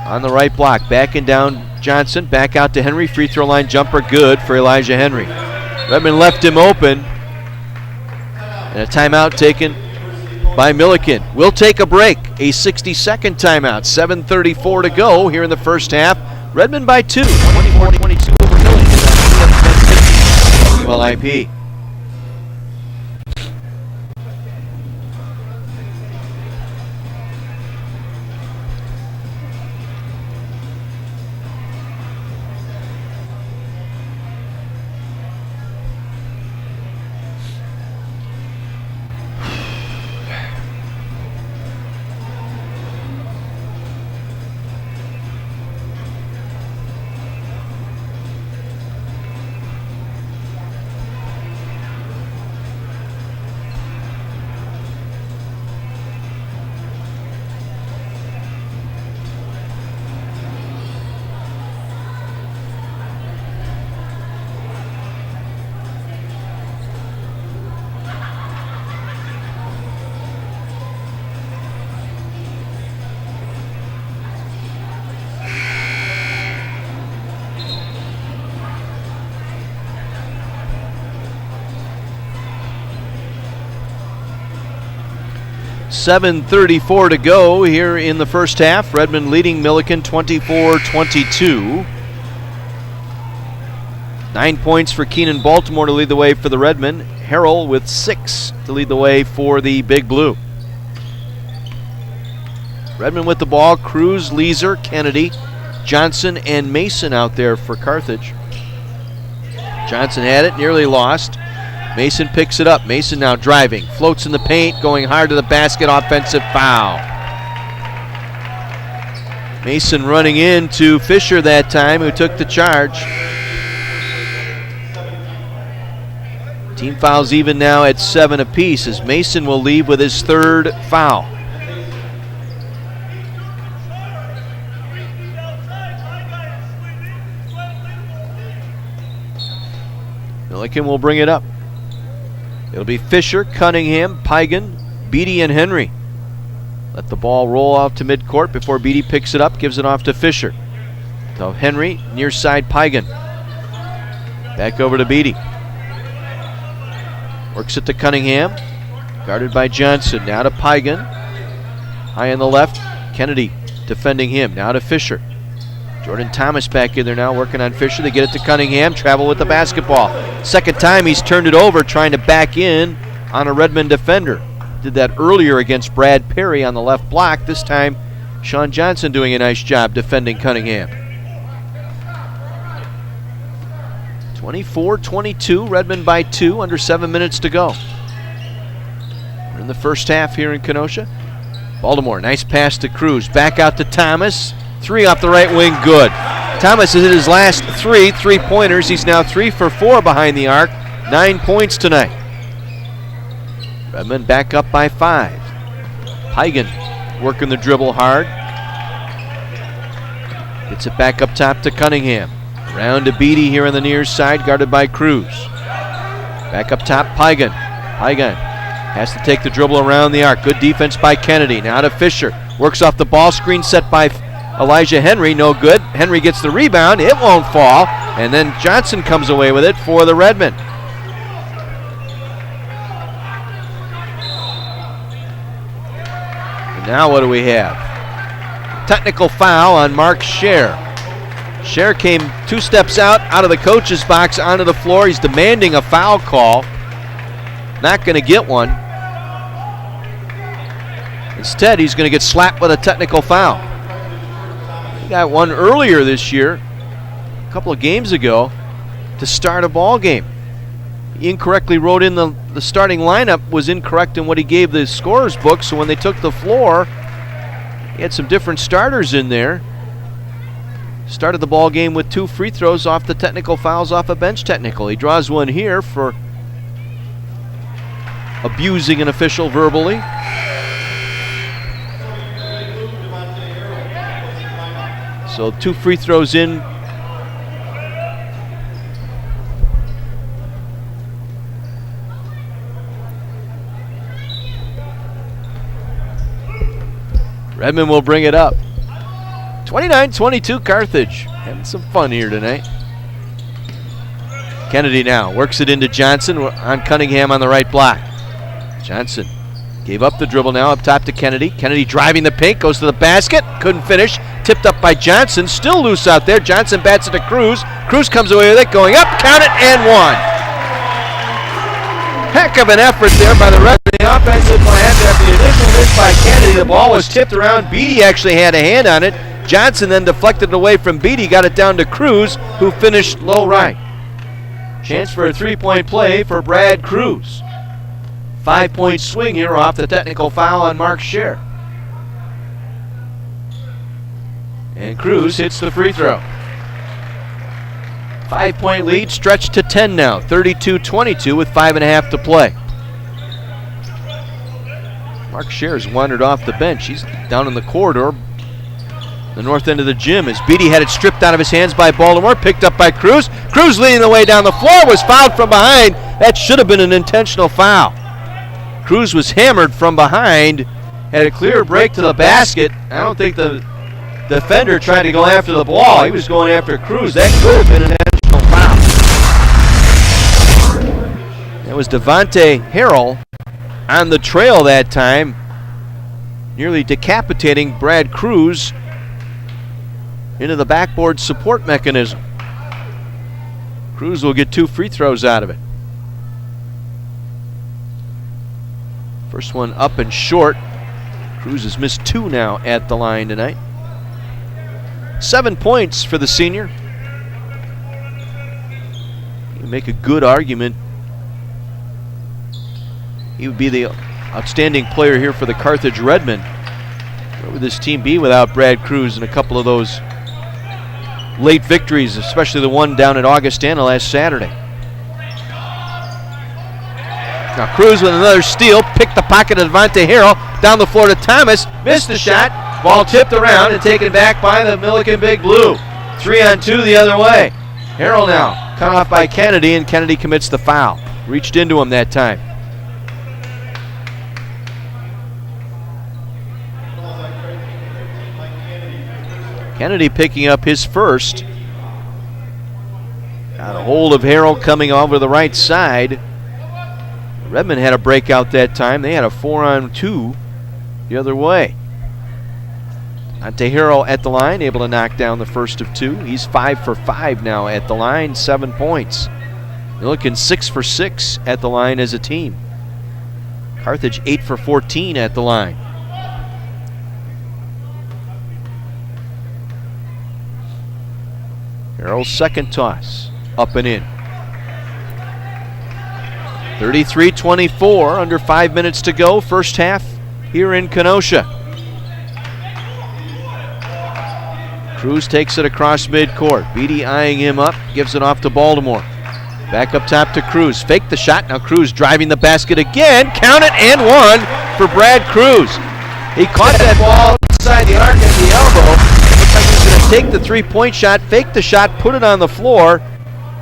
On the right block, backing down Johnson, back out to Henry. Free throw line jumper, good for Elijah Henry. Redmond left him open. And a timeout taken by Millikin. We'll take a break. A 60-second timeout. 7:34 to go here in the first half. Redmond by 2. 24-22 over Millikin. WLIP. 7:34 to go here in the first half. Redmond leading Millikin 24-22. 9 points for Keenan Baltimore to lead the way for the Redmen. Harrell with 6 to lead the way for the Big Blue. Redmond with the ball. Cruz, Weiser, Kennedy, Johnson, and Mason out there for Carthage. Johnson had it, nearly lost. Mason picks it up. Mason now driving. Floats in the paint, going hard to the basket. Offensive foul. Mason running into Fisher that time, who took the charge. Team fouls even now at 7 apiece as Mason will leave with his 3rd foul. Millikin will bring it up. It'll be Fisher, Cunningham, Pygan, Beatty, and Henry. Let the ball roll out to midcourt before Beatty picks it up, gives it off to Fisher. So Henry, near side Pygan. Back over to Beatty. Works it to Cunningham. Guarded by Johnson. Now to Pygan. High on the left. Kennedy defending him. Now to Fisher. Jordan Thomas back in there now working on Fisher. They get it to Cunningham. Travel with the basketball. Second time he's turned it over trying to back in on a Redmond defender. Did that earlier against Brad Perry on the left block. This time Sean Johnson doing a nice job defending Cunningham. 24-22. Redmond by 2. Under 7 minutes to go. We're in the first half here in Kenosha. Baltimore, nice pass to Cruz. Back out to Thomas. 3 off the right wing, good. Thomas has hit his last 3 3-pointers. He's now 3 for 4 behind the arc. 9 points tonight. Redmond back up by 5. Pygan working the dribble hard. Gets it back up top to Cunningham. Round to Beatty here on the near side, guarded by Cruz. Back up top, Pygan. Pygan has to take the dribble around the arc. Good defense by Kennedy. Now to Fisher. Works off the ball screen set by Elijah Henry, no good. Henry gets the rebound, it won't fall, and then Johnson comes away with it for the Redmen. And now what do we have? Technical foul on Mark Scher. Scher came 2 steps out of the coach's box onto the floor. He's demanding a foul call. Not going to get one. Instead, he's going to get slapped with a technical foul. He got one earlier this year, a couple of games ago, to start a ball game. He incorrectly wrote in the starting lineup was incorrect in what he gave the scorer's book, so when they took the floor, he had some different starters in there. Started the ball game with 2 free throws off the technical fouls off a bench technical. He draws one here for abusing an official verbally. So 2 free throws in. Redmond will bring it up. 29-22 Carthage. Having some fun here tonight. Kennedy now works it into Johnson on Cunningham on the right block. Johnson gave up the dribble now up top to Kennedy. Kennedy driving the paint, goes to the basket, couldn't finish. Tipped up by Johnson, still loose out there. Johnson bats it to Cruz. Cruz comes away with it, going up, count it, and 1. Heck of an effort there by the Redmen. The offensive plan after the initial miss by Kennedy. The ball was tipped around. Beatty actually had a hand on it. Johnson then deflected it away from Beatty, got it down to Cruz, who finished low right. Chance for a 3-point play for Brad Cruz. 5-point swing here off the technical foul on Mark Scher. And Cruz hits the free throw. 5-point lead stretched to 10 now. 32-22 with 5.5 to play. Mark Scher's wandered off the bench. He's down in the corridor, the north end of the gym, as Beatty had it stripped out of his hands by Baltimore, picked up by Cruz. Cruz leading the way down the floor, was fouled from behind. That should have been an intentional foul. Cruz was hammered from behind, had a clear break to the basket. I don't think the defender tried to go after the ball. He was going after Cruz. That could have been an intentional foul. That was Devontae Harrell on the trail that time. nearly decapitating Brad Cruz into the backboard support mechanism. Cruz will get 2 free throws out of it. First one up and short. Cruz has missed 2 now at the line tonight. 7 points for the senior. You make a good argument. He would be the outstanding player here for the Carthage Redmen. Where would this team be without Brad Cruz and a couple of those late victories, especially the one down at Augustana last Saturday? Now Cruz with another steal, picked the pocket of Devontae Harrell, down the floor to Thomas, missed the shot, ball tipped around and taken back by the Millikin Big Blue. 3-on-2 the other way. Harrell now cut off by Kennedy, and Kennedy commits the foul. Reached into him that time. Kennedy picking up his first. Got a hold of Harrell coming over the right side. Redmond had a breakout that time. They had a 4-on-2 the other way. Ante Harrell at the line, able to knock down the first of 2. He's 5 for 5 now at the line, 7 points. Millikin 6 for 6 at the line as a team. Carthage 8 for 14 at the line. Harrell's second toss, up and in. 33-24, under 5 minutes to go, first half here in Kenosha. Cruz takes it across midcourt. Beatty eyeing him up, gives it off to Baltimore. Back up top to Cruz, fake the shot, now Cruz driving the basket again, count it, and one for Brad Cruz. He caught that ball inside the arc at the elbow. Looks like he's going to take the three-point shot, fake the shot, put it on the floor,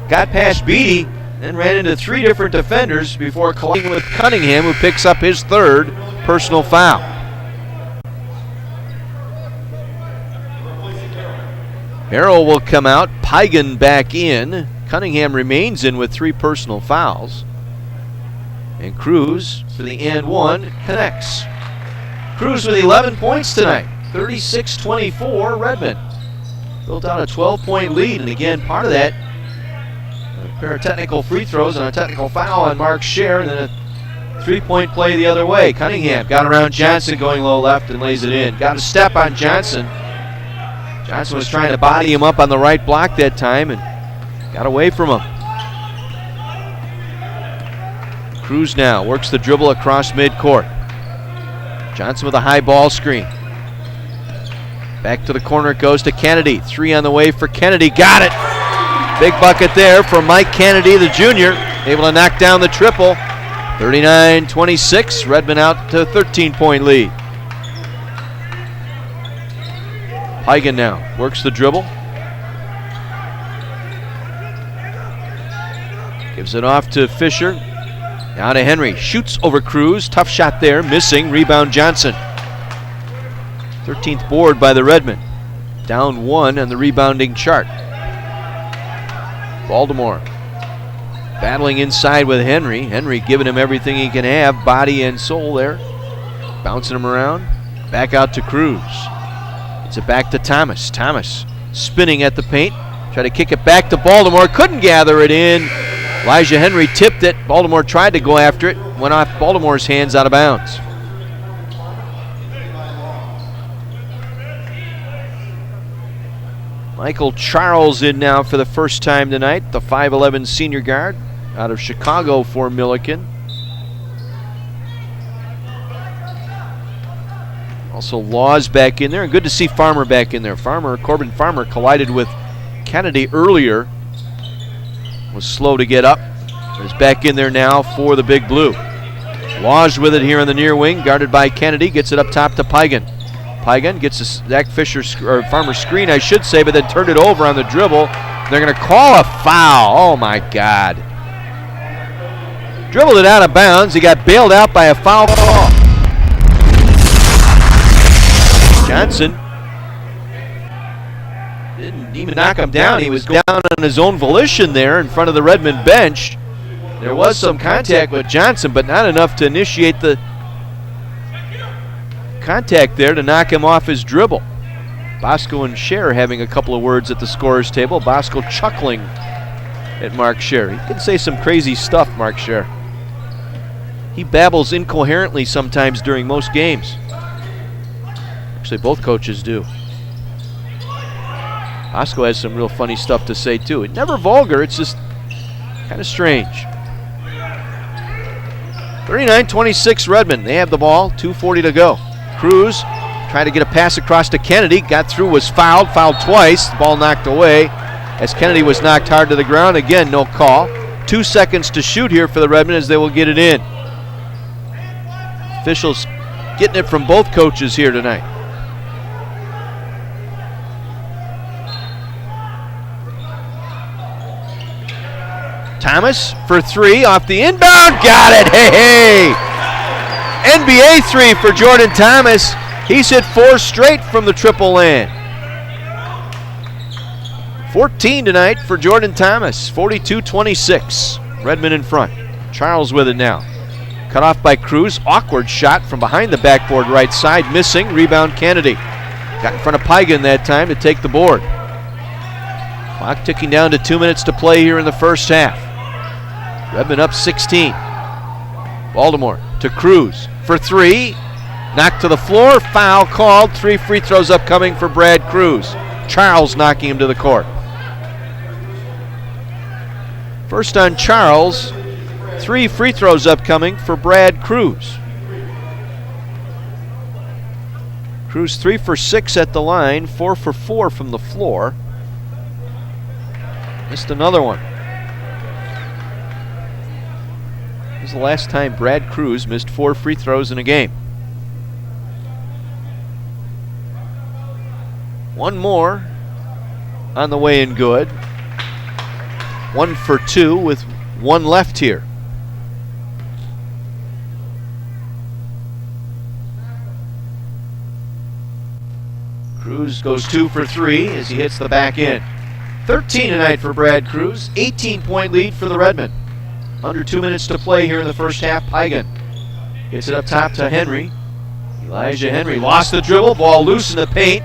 got past Beatty, then ran into 3 different defenders before colliding with Cunningham, who picks up his 3rd personal foul. Harrell will come out, Pygan back in. Cunningham remains in with 3 personal fouls. And Cruz, for the and one, connects. Cruz with 11 points tonight, 36-24 Redmond. Built out a 12-point lead, and again, part of that, a pair of technical free throws and a technical foul on Mark Scher, and then a 3-point play the other way. Cunningham got around Johnson going low left and lays it in. Got a step on Johnson. Johnson was trying to body him up on the right block that time and got away from him. Cruz now works the dribble across midcourt. Johnson with a high ball screen. Back to the corner it goes to Kennedy. 3 on the way for Kennedy. Got it! Big bucket there for Mike Kennedy, the junior. Able to knock down the triple. 39-26. Redmond out to a 13-point lead. Pygan now works the dribble. Gives it off to Fisher. Now to Henry. Shoots over Cruz. Tough shot there. Missing. Rebound Johnson. 13th board by the Redmen. Down 1 on the rebounding chart. Baltimore battling inside with Henry. Henry giving him everything he can have. Body and soul there. Bouncing him around. Back out to Cruz. It's it back to Thomas. Thomas spinning at the paint. Try to kick it back to Baltimore. Couldn't gather it in. Elijah Henry tipped it. Baltimore tried to go after it. Went off Baltimore's hands, out of bounds. Michael Charles in now for the first time tonight. The 5'11 senior guard out of Chicago for Millikin. Also Laws back in there, and good to see Farmer back in there. Corbin Farmer collided with Kennedy earlier. Was slow to get up, but is back in there now for the Big Blue. Laws with it here on the near wing, guarded by Kennedy, gets it up top to Pygan. Pygan gets a Zach Fisher, or Farmer screen, I should say, but then turned it over on the dribble. They're going to call a foul. Oh my God. Dribbled it out of bounds. He got bailed out by a foul call. Johnson didn't even knock him down. He was down on his own volition there in front of the Redmond bench. There was some contact with Johnson, but not enough to initiate the contact there to knock him off his dribble. Bosco and Scher having a couple of words at the scorer's table. Bosco chuckling at Mark Scher. He can say some crazy stuff, Mark Scher. He babbles incoherently sometimes during most games. Actually, both coaches do. Bosco has some real funny stuff to say, too. It's never vulgar, it's just kind of strange. 39-26 Redmond. They have the ball, 2:40 to go. Cruz tried to get a pass across to Kennedy, got through, was fouled twice, the ball knocked away as Kennedy was knocked hard to the ground. Again, no call. 2 seconds to shoot here for the Redmond as they will get it in. Officials getting it from both coaches here tonight. Thomas for three off the inbound, got it, hey! NBA three for Jordan Thomas. He's hit 4 straight from the triple land. 14 tonight for Jordan Thomas, 42-26. Redmond in front. Charles with it now. Cut off by Cruz. Awkward shot from behind the backboard right side. Missing. Rebound Kennedy. Got in front of Pygan that time to take the board. Clock ticking down to 2 minutes to play here in the first half. Redmond up 16. Baltimore to Cruz for three. Knocked to the floor. Foul called. 3 free throws upcoming for Brad Cruz. Charles knocking him to the court. First on Charles. 3 free throws upcoming for Brad Cruz. Cruz 3 for 6 at the line, 4 for 4 from the floor. Missed another one. This is the last time Brad Cruz missed 4 free throws in a game. One more on the way and good. 1 for 2 with 1 left here. Cruz goes 2 for 3 as he hits the back end. 13 tonight for Brad Cruz. 18-point lead for the Redmen. Under 2 minutes to play here in the first half. Pygan gets it up top to Henry. Elijah Henry lost the dribble. Ball loose in the paint.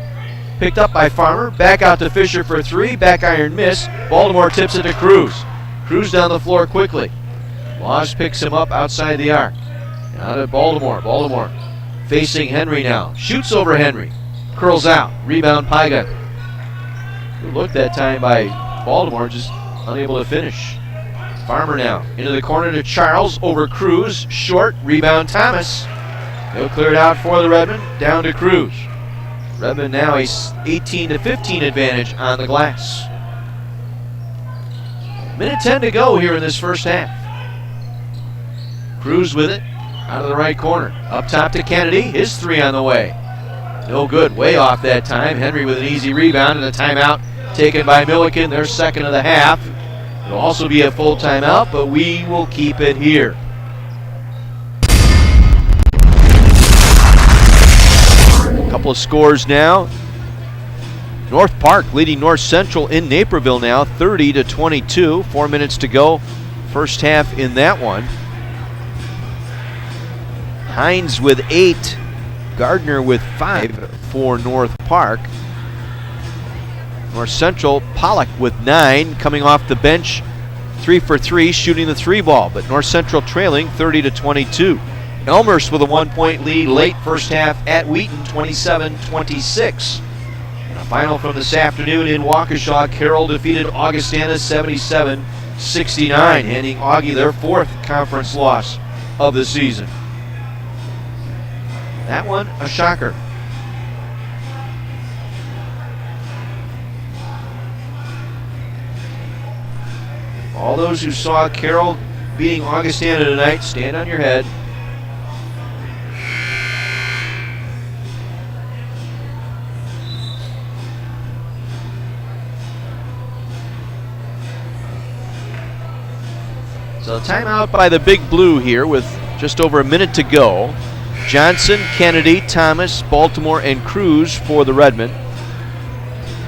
Picked up by Farmer. Back out to Fisher for 3. Back iron miss. Baltimore tips it to Cruz. Cruz down the floor quickly. Laws picks him up outside the arc. Now to Baltimore. Baltimore facing Henry now. Shoots over Henry. Curls out. Rebound Pygan. Good look that time by Baltimore, just unable to finish. Farmer now into the corner to Charles, over Cruz, short, rebound Thomas. They'll clear it out for the Redmen, down to Cruz. Redmen now a 18-15 advantage on the glass. Minute 10 to go here in this first half. Cruz with it, out of the right corner. Up top to Kennedy, his 3 on the way. No good, way off that time. Henry with an easy rebound and a timeout taken by Millikin, their second of the half. It'll also be a full timeout, but we will keep it here. A couple of scores now. North Park leading North Central in Naperville now, 30-22. 4 minutes to go. First half in that one. Hines with 8. Gardner with 5 for North Park. North Central, Pollock with 9, coming off the bench, 3 for 3, shooting the 3 ball, but North Central trailing 30-22. Elmhurst with a 1-point lead late first half at Wheaton, 27-26. And a final from this afternoon in Waukesha, Carroll defeated Augustana 77-69, handing Augie their 4th conference loss of the season. That one, a shocker. All those who saw Carroll beating Augustana tonight, stand on your head. So timeout by the Big Blue here with just over a minute to go. Johnson, Kennedy, Thomas, Baltimore, and Cruz for the Redmen.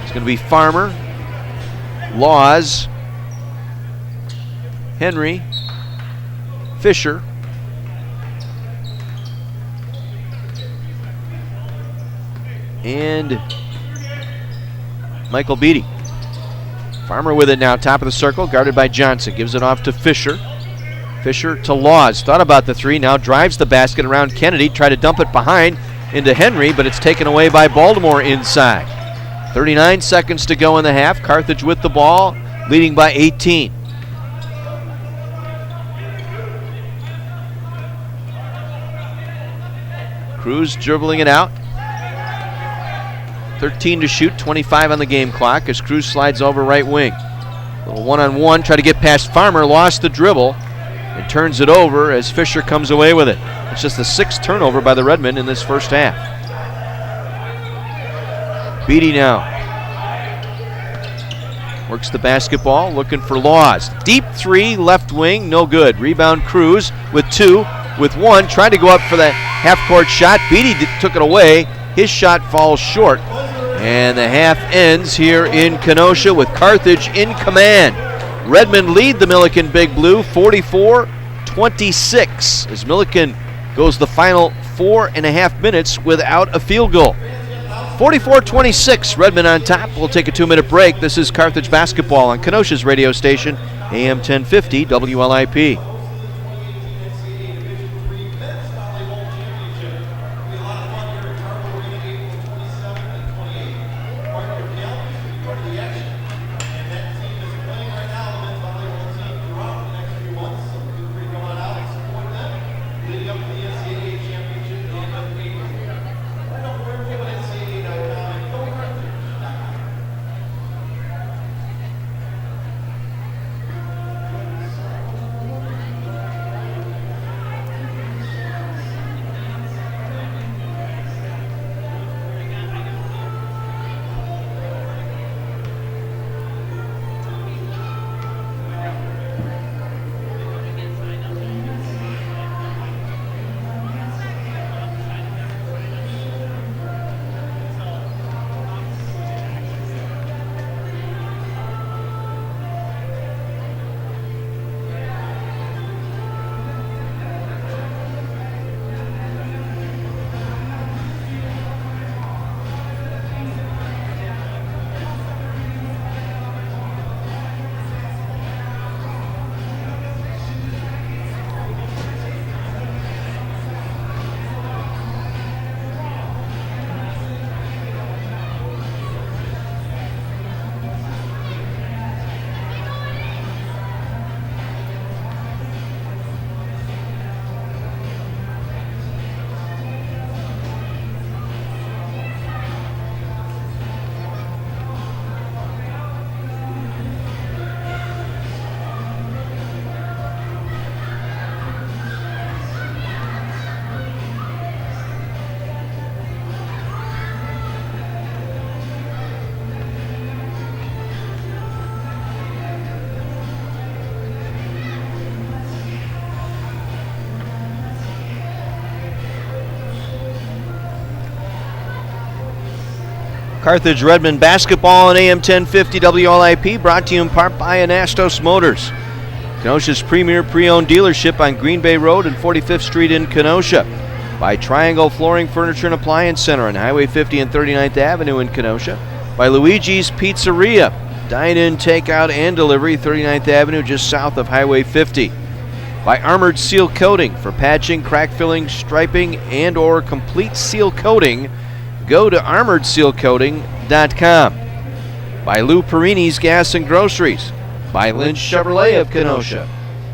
It's going to be Farmer, Laws, Henry, Fisher, and Michael Beatty. Farmer with it now, top of the circle, guarded by Johnson. Gives it off to Fisher. Fisher to Laws. Thought about the three, now drives the basket around Kennedy. Try to dump it behind into Henry, but it's taken away by Baltimore inside. 39 seconds to go in the half. Carthage with the ball, leading by 18. Cruz dribbling it out. 13 to shoot, 25 on the game clock as Cruz slides over right wing. Little one-on-one, try to get past Farmer, lost the dribble, and turns it over as Fisher comes away with it. It's just the 6th turnover by the Redmen in this first half. Beatty now works the basketball, looking for Laws. Deep three, left wing, no good. Rebound Cruz with 2, with 1, tried to go up for the half-court shot. Beatty took it away. His shot falls short. And the half ends here in Kenosha with Carthage in command. Redmen lead the Millikin Big Blue 44-26 as Millikin goes the final 4.5 minutes without a field goal. 44-26, Redmen on top. We'll take a 2-minute break. This is Carthage basketball on Kenosha's radio station, AM 1050 WLIP. Carthage Redmen basketball on AM 1050 WLIP, brought to you in part by Anastos Motors, Kenosha's premier pre-owned dealership on Green Bay Road and 45th Street in Kenosha. By Triangle Flooring Furniture and Appliance Center on Highway 50 and 39th Avenue in Kenosha. By Luigi's Pizzeria, dine-in, takeout, and delivery, 39th Avenue just south of Highway 50. By Armored Seal Coating for patching, crack filling, striping, and or complete seal coating. Go to armoredsealcoating.com. By Lou Perini's Gas and Groceries. By Lynch Chevrolet of Kenosha.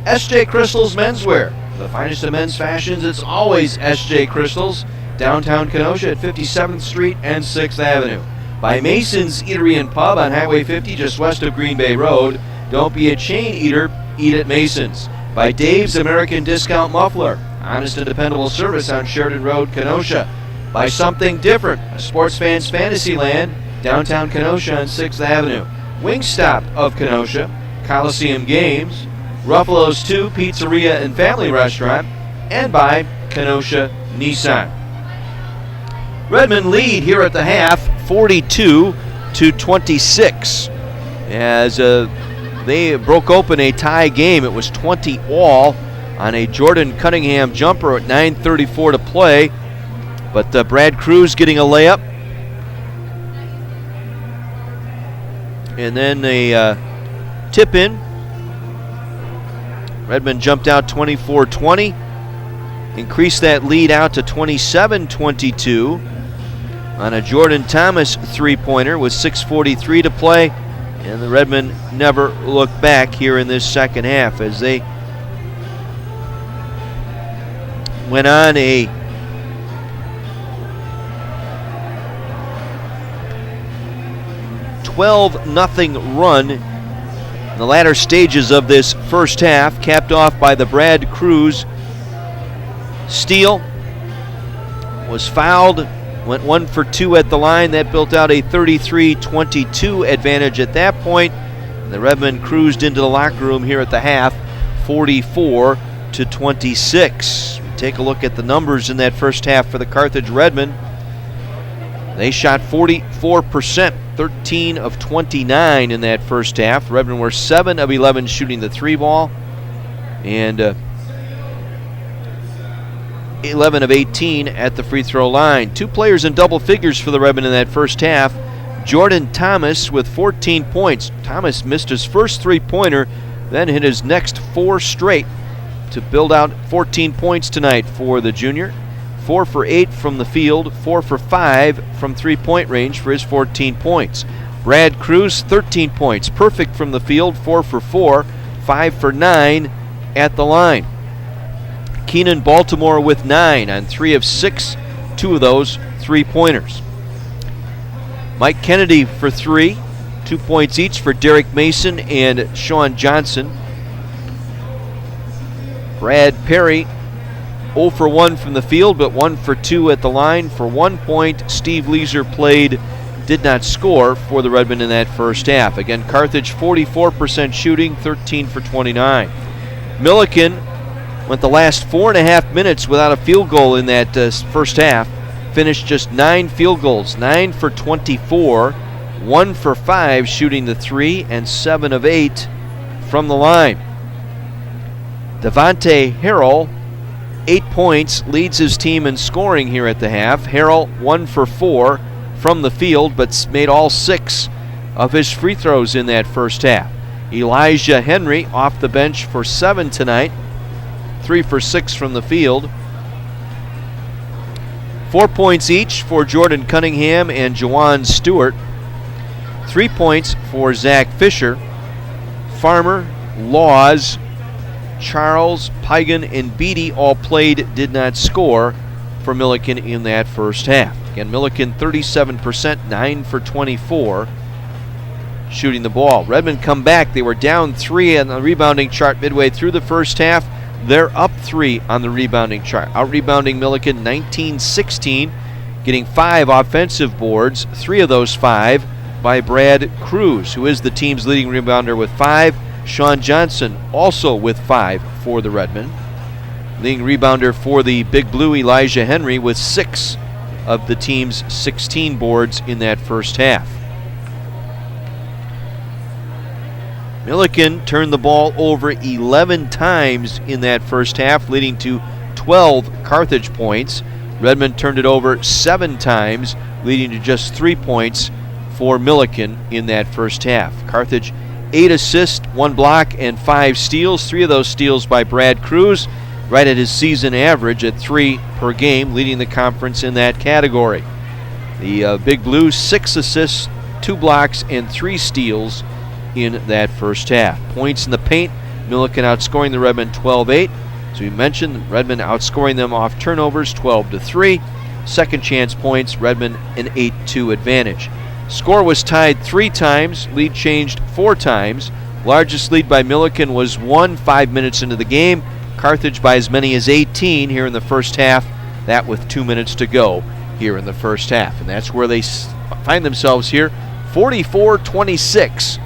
S.J. Crystal's Menswear. The finest of men's fashions, it's always S.J. Crystal's. Downtown Kenosha at 57th Street and 6th Avenue. By Mason's Eatery and Pub on Highway 50 just west of Green Bay Road. Don't be a chain eater, eat at Mason's. By Dave's American Discount Muffler. Honest and dependable service on Sheridan Road, Kenosha. By Something Different, a sports fan's fantasy land, downtown Kenosha on 6th Avenue. Wingstop of Kenosha, Coliseum Games, Ruffalo's 2 Pizzeria and Family Restaurant, and by Kenosha Nissan. Redmen lead here at the half, 42-26, as they broke open a tie game. It was 20-all on a Jordan Cunningham jumper at 9:34 to play. But Brad Cruz getting a layup And then a tip in. Redmond jumped out 24-20. Increased that lead out to 27-22 on a Jordan Thomas three-pointer with 6:43 to play. And the Redmen never looked back here in this second half as they went on a $12-0 run in the latter stages of this first half, capped off by the Brad Cruz steal. Was fouled, went 1 for 2 at the line. That built out a 33-22 advantage at that point. And the Redmen cruised into the locker room here at the half, 44-26. Take a look at the numbers in that first half for the Carthage Redmen. They shot 44%, 13 of 29 in that first half. Redmen were 7 of 11 shooting the three ball, and 11 of 18 at the free throw line. Two players in double figures for the Redmen in that first half. Jordan Thomas with 14 points. Thomas missed his first three-pointer, then hit his next 4 straight to build out 14 points tonight for the junior. 4 for 8 from the field, 4 for 5 from three-point range for his 14 points. Brad Cruz, 13 points, perfect from the field, 4 for 4, 5 for 9 at the line. Keenan Baltimore with 9 on 3 of 6, 2 of those three-pointers. Mike Kennedy for 3, 2 points each for Derek Mason and Sean Johnson. Brad Perry, 0 for 1 from the field, but 1 for 2 at the line for 1 point. Steve Leiser did not score for the Redmen in that first half. Again, Carthage 44% shooting, 13 for 29. Millikin went the last 4.5 minutes without a field goal in that first half. Finished just 9 field goals, 9 for 24, 1 for 5 shooting the three, and 7 of 8 from the line. Devontae Harrell, 8 points, leads his team in scoring here at the half. Harrell 1 for 4 from the field, but made all 6 of his free throws in that first half. Elijah Henry off the bench for 7 tonight, 3 for 6 from the field. 4 points each for Jordan Cunningham and Jawan Stewart. 3 points for Zach Fisher. Farmer, Laws, Charles, Pigan, and Beatty all played, did not score for Millikin in that first half. Again, Millikin 37%, 9 for 24 shooting the ball. Redmen come back. They were down 3 on the rebounding chart midway through the first half. They're up 3 on the rebounding chart. Out-rebounding Millikin 19-16, getting 5 offensive boards, 3 of those 5 by Brad Cruz, who is the team's leading rebounder with 5. Sean Johnson also with 5 for the Redmen. Leading rebounder for the Big Blue, Elijah Henry, with 6 of the team's 16 boards in that first half. Millikin turned the ball over 11 times in that first half, leading to 12 Carthage points. Redmond turned it over 7 times, leading to just 3 points for Millikin in that first half. Carthage 8 assists, 1 block, and 5 steals. 3 of those steals by Brad Cruz, right at his season average at 3 per game, leading the conference in that category. The Big Blues 6 assists, 2 blocks, and 3 steals in that first half. Points in the paint, Millikin outscoring the Redmen 12-8. As we mentioned, Redmen outscoring them off turnovers 12-3. Second chance points, Redmen an 8-2 advantage. Score was tied 3 times, lead changed 4 times. Largest lead by Millikin was 5 minutes into the game. Carthage by as many as 18 here in the first half, that with 2 minutes to go here in the first half. And that's where they find themselves here, 44-26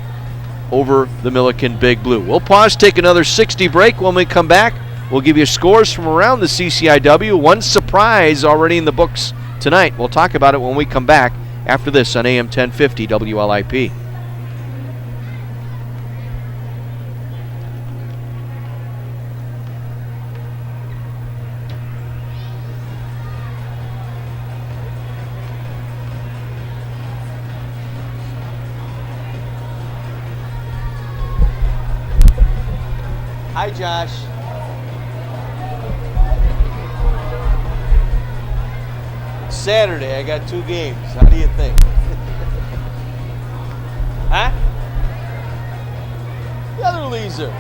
over the Millikin Big Blue. We'll pause, take another 60 break. When we come back, we'll give you scores from around the CCIW. One surprise already in the books tonight. We'll talk about it when we come back after this on AM 1050 WLIP. Hi, Josh. Saturday, I got 2 games. How do you think? Huh? The other loser.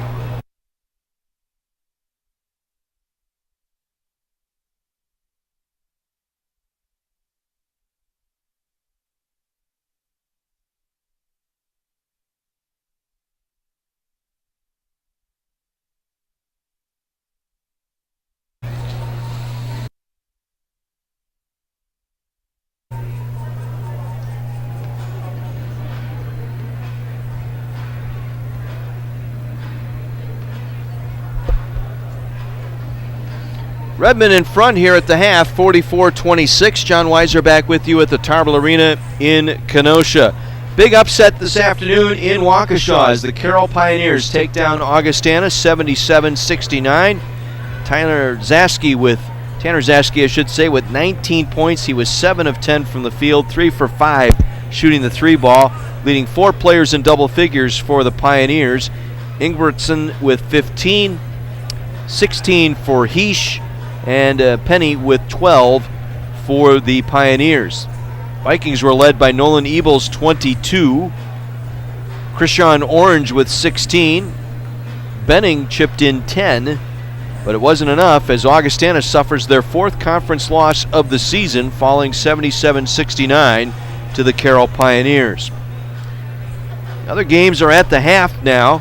Redmond in front here at the half, 44-26. John Weiser back with you at the Tarble Arena in Kenosha. Big upset this afternoon in Waukesha as the Carroll Pioneers take down Augustana 77-69. Tanner Zaske, with 19 points. He was 7 of 10 from the field, 3 for 5 shooting the 3 ball, leading 4 players in double figures for the Pioneers. Ingbertson with 15, 16 for Heish, and Penny with 12 for the Pioneers. Vikings were led by Nolan Ebels, 22. Krishan Orange with 16. Benning chipped in 10, but it wasn't enough as Augustana suffers their 4th conference loss of the season, falling 77-69 to the Carroll Pioneers. Other games are at the half now.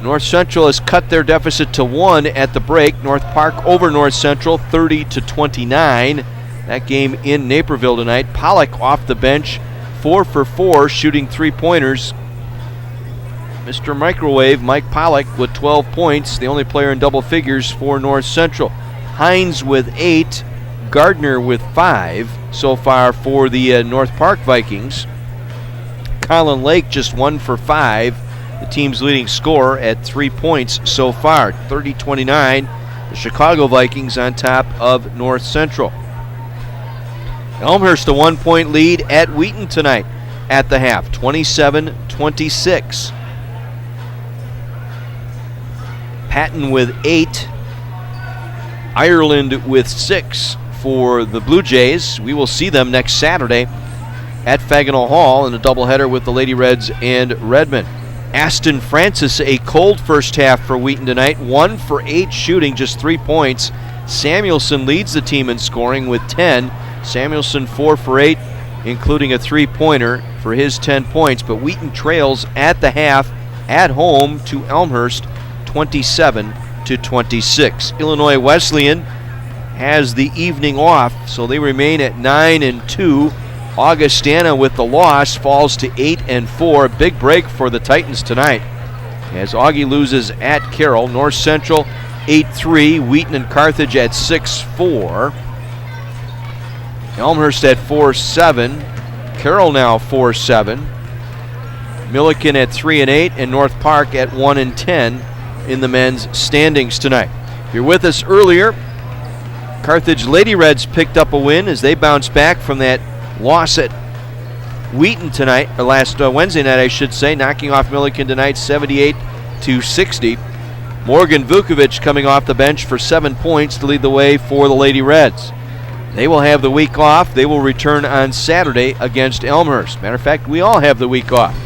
North Central has cut their deficit to 1 at the break. North Park over North Central 30-29. That game in Naperville tonight. Pollock off the bench, 4 for 4 shooting 3-pointers. Mr. Microwave, Mike Pollock, with 12 points, the only player in double figures for North Central. Hines with 8, Gardner with 5 so far for the North Park Vikings. Colin Lake just 1 for 5. The team's leading scorer at 3 points so far, 30-29. The Chicago Vikings on top of North Central. Elmhurst a 1-point lead at Wheaton tonight at the half, 27-26. Patton with 8. Ireland with 6 for the Blue Jays. We will see them next Saturday at Faginal Hall in a doubleheader with the Lady Reds and Redmond. Aston Francis, a cold first half for Wheaton tonight. 1 for 8 shooting, just 3 points. Samuelson leads the team in scoring with 10. Samuelson 4 for 8, including a 3-pointer for his 10 points. But Wheaton trails at the half at home to Elmhurst 27-26. Illinois Wesleyan has the evening off, so they remain at 9-2. Augustana with the loss falls to 8-4. Big break for the Titans tonight as Augie loses at Carroll. North Central 8-3. Wheaton and Carthage at 6-4. Elmhurst at 4-7. Carroll now 4-7. Millikin at 3-8 and North Park at 1-10 in the men's standings tonight. If you're with us earlier, Carthage Lady Reds picked up a win as they bounced back from that loss at Wheaton tonight, or last Wednesday night I should say, knocking off Millikin tonight 78-60. Morgan Vukovic coming off the bench for 7 points to lead the way for the Lady Reds. They will have the week off. They will return on Saturday against Elmhurst. Matter of fact, we all have the week off.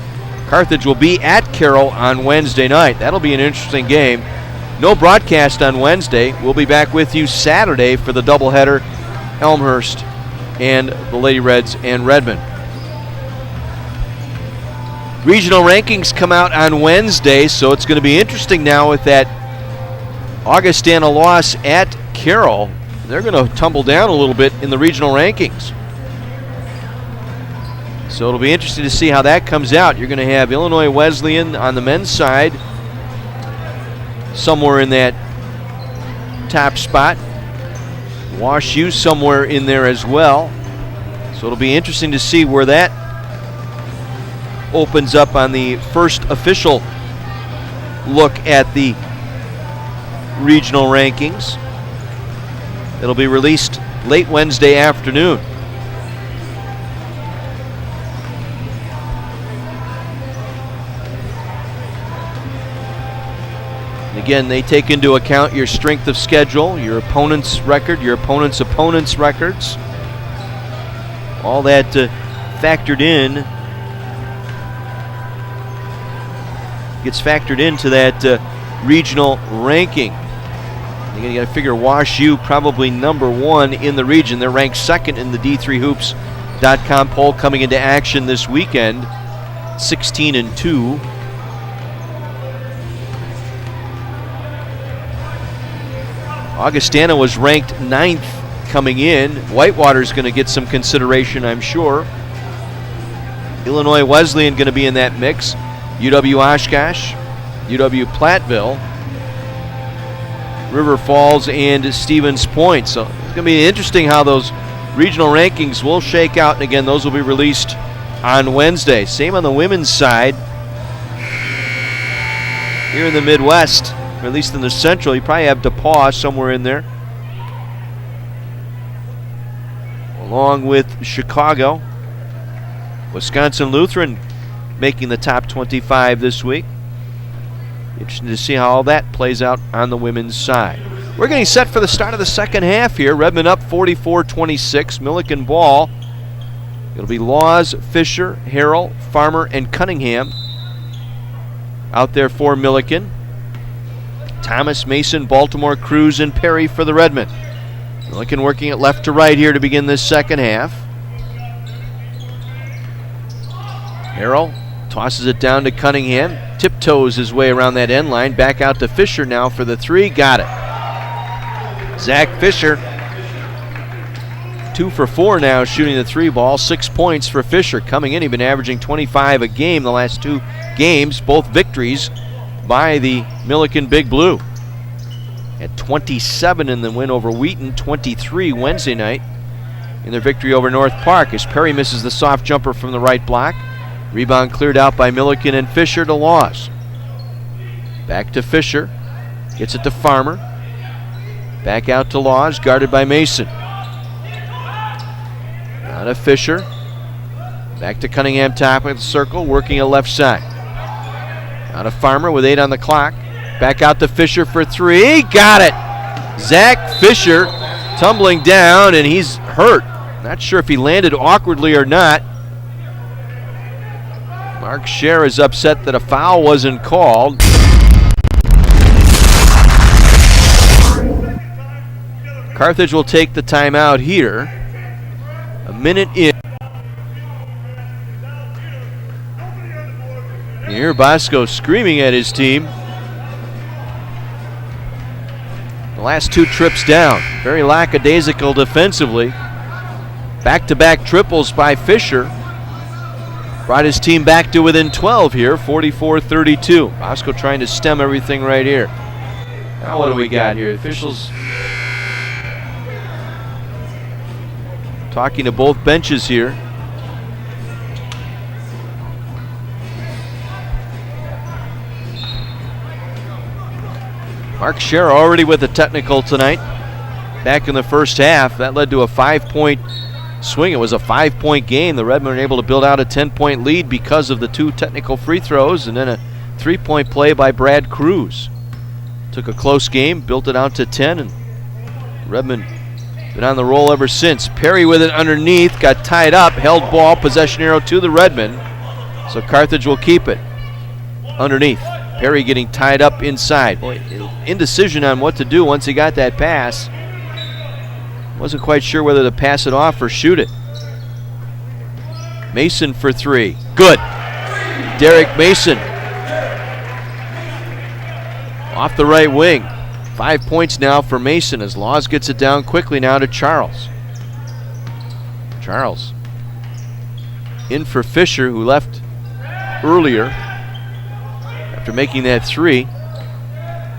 Carthage will be at Carroll on Wednesday night. That'll be an interesting game. No broadcast on Wednesday. We'll be back with you Saturday for the doubleheader, Elmhurst and the Lady Reds and Redmond. Regional rankings come out on Wednesday, so it's going to be interesting now with that Augustana loss at Carroll. They're going to tumble down a little bit in the regional rankings. So it'll be interesting to see how that comes out. You're going to have Illinois Wesleyan on the men's side, somewhere in that top spot. Wash U somewhere in there as well. So it'll be interesting to see where that opens up on the first official look at the regional rankings. It'll be released late Wednesday afternoon. Again, they take into account your strength of schedule, your opponent's record, your opponent's records. All that factored in, gets factored into that regional ranking. You got to figure Wash U probably number one in the region. They're ranked second in the D3Hoops.com poll coming into action this weekend, 16-2. Augustana was ranked ninth coming in. Whitewater's going to get some consideration, I'm sure. Illinois Wesleyan going to be in that mix. UW Oshkosh, UW Platteville, River Falls, and Stevens Point. So it's going to be interesting how those regional rankings will shake out. And again, those will be released on Wednesday. Same on the women's side. Here in the Midwest, or at least in the Central, you probably have DePaul somewhere in there, along with Chicago. Wisconsin Lutheran making the top 25 this week. Interesting to see how all that plays out on the women's side. We're getting set for the start of the second half here. Redmond up 44-26. Millikin ball. It'll be Laws, Fisher, Harrell, Farmer, and Cunningham out there for Millikin. Thomas, Mason, Baltimore, Cruz, and Perry for the Redmen. Millikin working it left to right here to begin this second half. Harrell tosses it down to Cunningham. Tiptoes his way around that end line. Back out to Fisher now for the three. Got it. Zach Fisher, 2 for 4 now shooting the three ball. 6 points for Fisher. Coming in, he's been averaging 25 a game the last 2 games. Both victories by the Millikin Big Blue. At 27 in the win over Wheaton, 23 Wednesday night in their victory over North Park, as Perry misses the soft jumper from the right block. Rebound cleared out by Millikin, and Fisher to Laws. Back to Fisher. Gets it to Farmer. Back out to Laws, guarded by Mason. Out of Fisher. Back to Cunningham, top of the circle, working a left side. Out of Farmer with 8 on the clock. Back out to Fisher for 3. Got it! Zach Fisher tumbling down, and he's hurt. Not sure if he landed awkwardly or not. Mark Scher is upset that a foul wasn't called. Carthage will take the timeout here. A minute in. You hear Bosco screaming at his team. The last 2 trips down. Very lackadaisical defensively. Back-to-back triples by Fisher. Brought his team back to within 12 here, 44-32. Bosco trying to stem everything right here. Now what do we got here? Officials talking to both benches here. Mark Scher already with a technical tonight. Back in the first half, that led to a 5-point swing. It was a 5-point game. The Redmen were able to build out a 10-point lead because of the 2 technical free throws and then a 3-point play by Brad Cruz. Took a close game, built it out to 10, and Redmen been on the roll ever since. Perry with it underneath, got tied up, held ball, possession arrow to the Redmen. So Carthage will keep it underneath. Perry getting tied up inside. Boy, indecision on what to do once he got that pass. Wasn't quite sure whether to pass it off or shoot it. Mason for 3. Good. Derek Mason. Off the right wing. 5 points now for Mason as Laws gets it down quickly now to Charles. Charles in for Fisher, who left earlier after making that 3.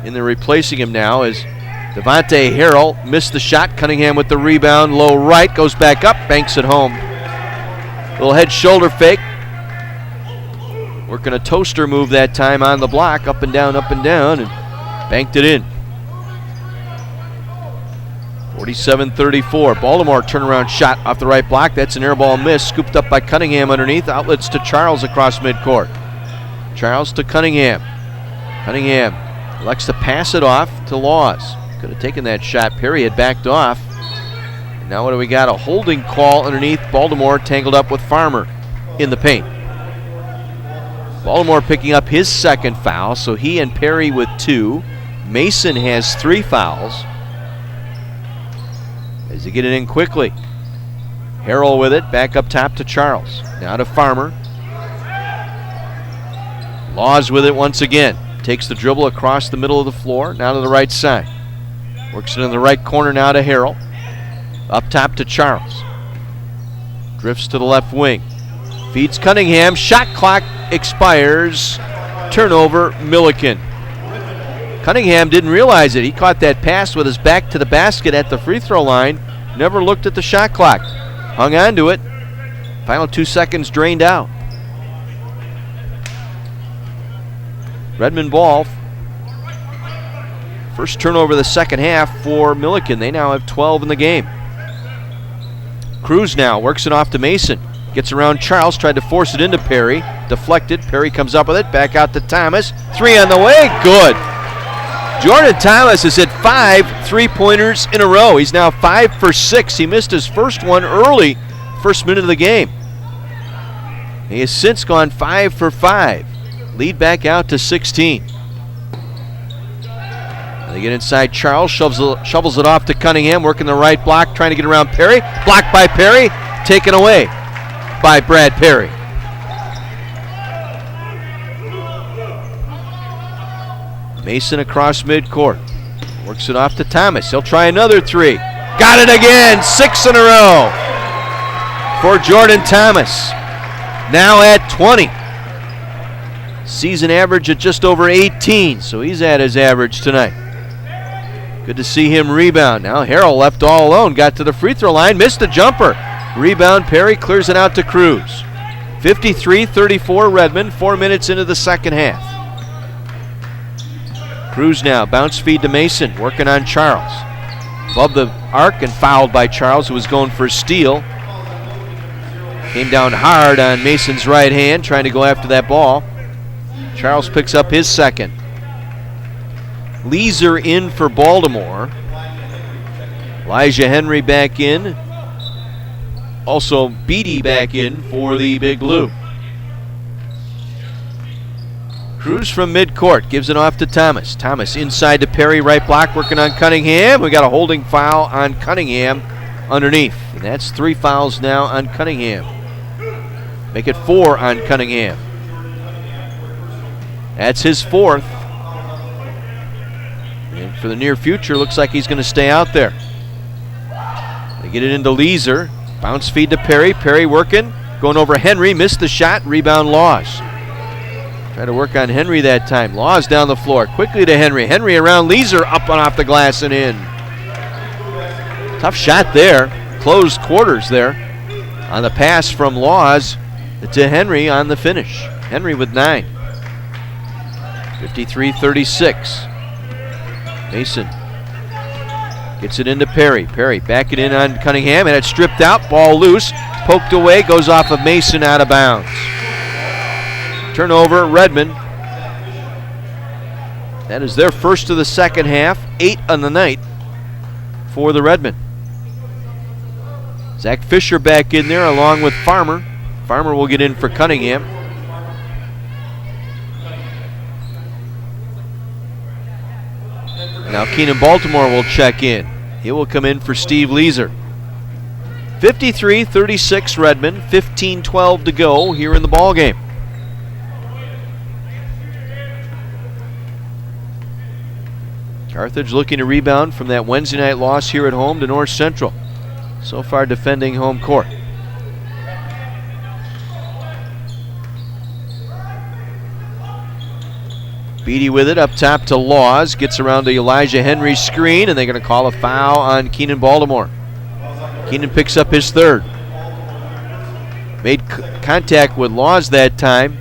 In there replacing him now is Devontae Harrell. Missed the shot. Cunningham with the rebound. Low right. Goes back up. Banks it home. Little head shoulder fake. Working a toaster move that time on the block. Up and down, and banked it in. 47-34. Baltimore turnaround shot off the right block. That's an air ball miss. Scooped up by Cunningham underneath. Outlets to Charles across midcourt. Charles to Cunningham. Cunningham Elects to pass it off to Laws. Could have taken that shot. Perry had backed off. And now what do we got? A holding call underneath. Baltimore tangled up with Farmer in the paint. Baltimore picking up his second foul, so he and Perry with 2. Mason has 3 fouls. As they get it in quickly. Harrell with it, back up top to Charles. Now to Farmer. Laws with it once again. Takes the dribble across the middle of the floor, now to the right side. Works it in the right corner now to Harrell. Up top to Charles. Drifts to the left wing. Feeds Cunningham. Shot clock expires. Turnover, Millikin. Cunningham didn't realize it. He caught that pass with his back to the basket at the free throw line. Never looked at the shot clock. Hung on to it. Final 2 seconds drained out. Redmond ball. First turnover of the second half for Millikin. They now have 12 in the game. Cruz now works it off to Mason. Gets around Charles, tried to force it into Perry. Deflected. Perry comes up with it. Back out to Thomas. 3 on the way. Good. Jordan Thomas has hit 5 3-pointers in a row. He's now 5 for 6. He missed his first one early, first minute of the game. He has since gone 5 for 5. Lead back out to 16. They get inside. Charles shovels it off to Cunningham, working the right block, trying to get around Perry. Blocked by Perry, taken away by Brad Perry. Mason across midcourt. Works it off to Thomas. He'll try another 3. Got it again. 6 in a row for Jordan Thomas. Now at 20. Season average at just over 18, so he's at his average tonight. Good to see him rebound. Now Harrell left all alone. Got to the free throw line. Missed the jumper. Rebound. Perry clears it out to Cruz. 53-34 Redmond. 4 minutes into the second half. Cruz now. Bounce feed to Mason. Working on Charles. Above the arc and fouled by Charles, who was going for a steal. Came down hard on Mason's right hand, trying to go after that ball. Charles picks up his second. Weiser in for Baltimore. Elijah Henry back in. Also Beatty back in for the Big Blue. Cruz from midcourt gives it off to Thomas. Thomas inside to Perry, right block, working on Cunningham. We got a holding foul on Cunningham underneath. And that's 3 fouls now on Cunningham. Make it 4 on Cunningham. That's his 4th. And for the near future, looks like he's going to stay out there. They get it into Weiser. Bounce feed to Perry. Perry working. Going over Henry. Missed the shot. Rebound Laws. Try to work on Henry that time. Laws down the floor. Quickly to Henry. Henry around Weiser. Up and off the glass and in. Tough shot there. Closed quarters there. On the pass from Laws to Henry on the finish. Henry with 9. 53-36. Mason gets it into Perry. Perry back it in on Cunningham, and it's stripped out. Ball loose. Poked away. Goes off of Mason out of bounds. Turnover, Redmond. That is their first of the second half. 8 on the night for the Redmond. Zach Fisher back in there along with Farmer. Farmer will get in for Cunningham. Now Keenan Baltimore will check in. He will come in for Steve Weiser. 53-36 Redmond, 15-12 to go here in the ball game. Carthage looking to rebound from that Wednesday night loss here at home to North Central. So far defending home court. Beatty with it up top to Laws. Gets around to Elijah Henry's screen, and they're going to call a foul on Keenan Baltimore. Keenan picks up his 3rd. Made contact with Laws that time.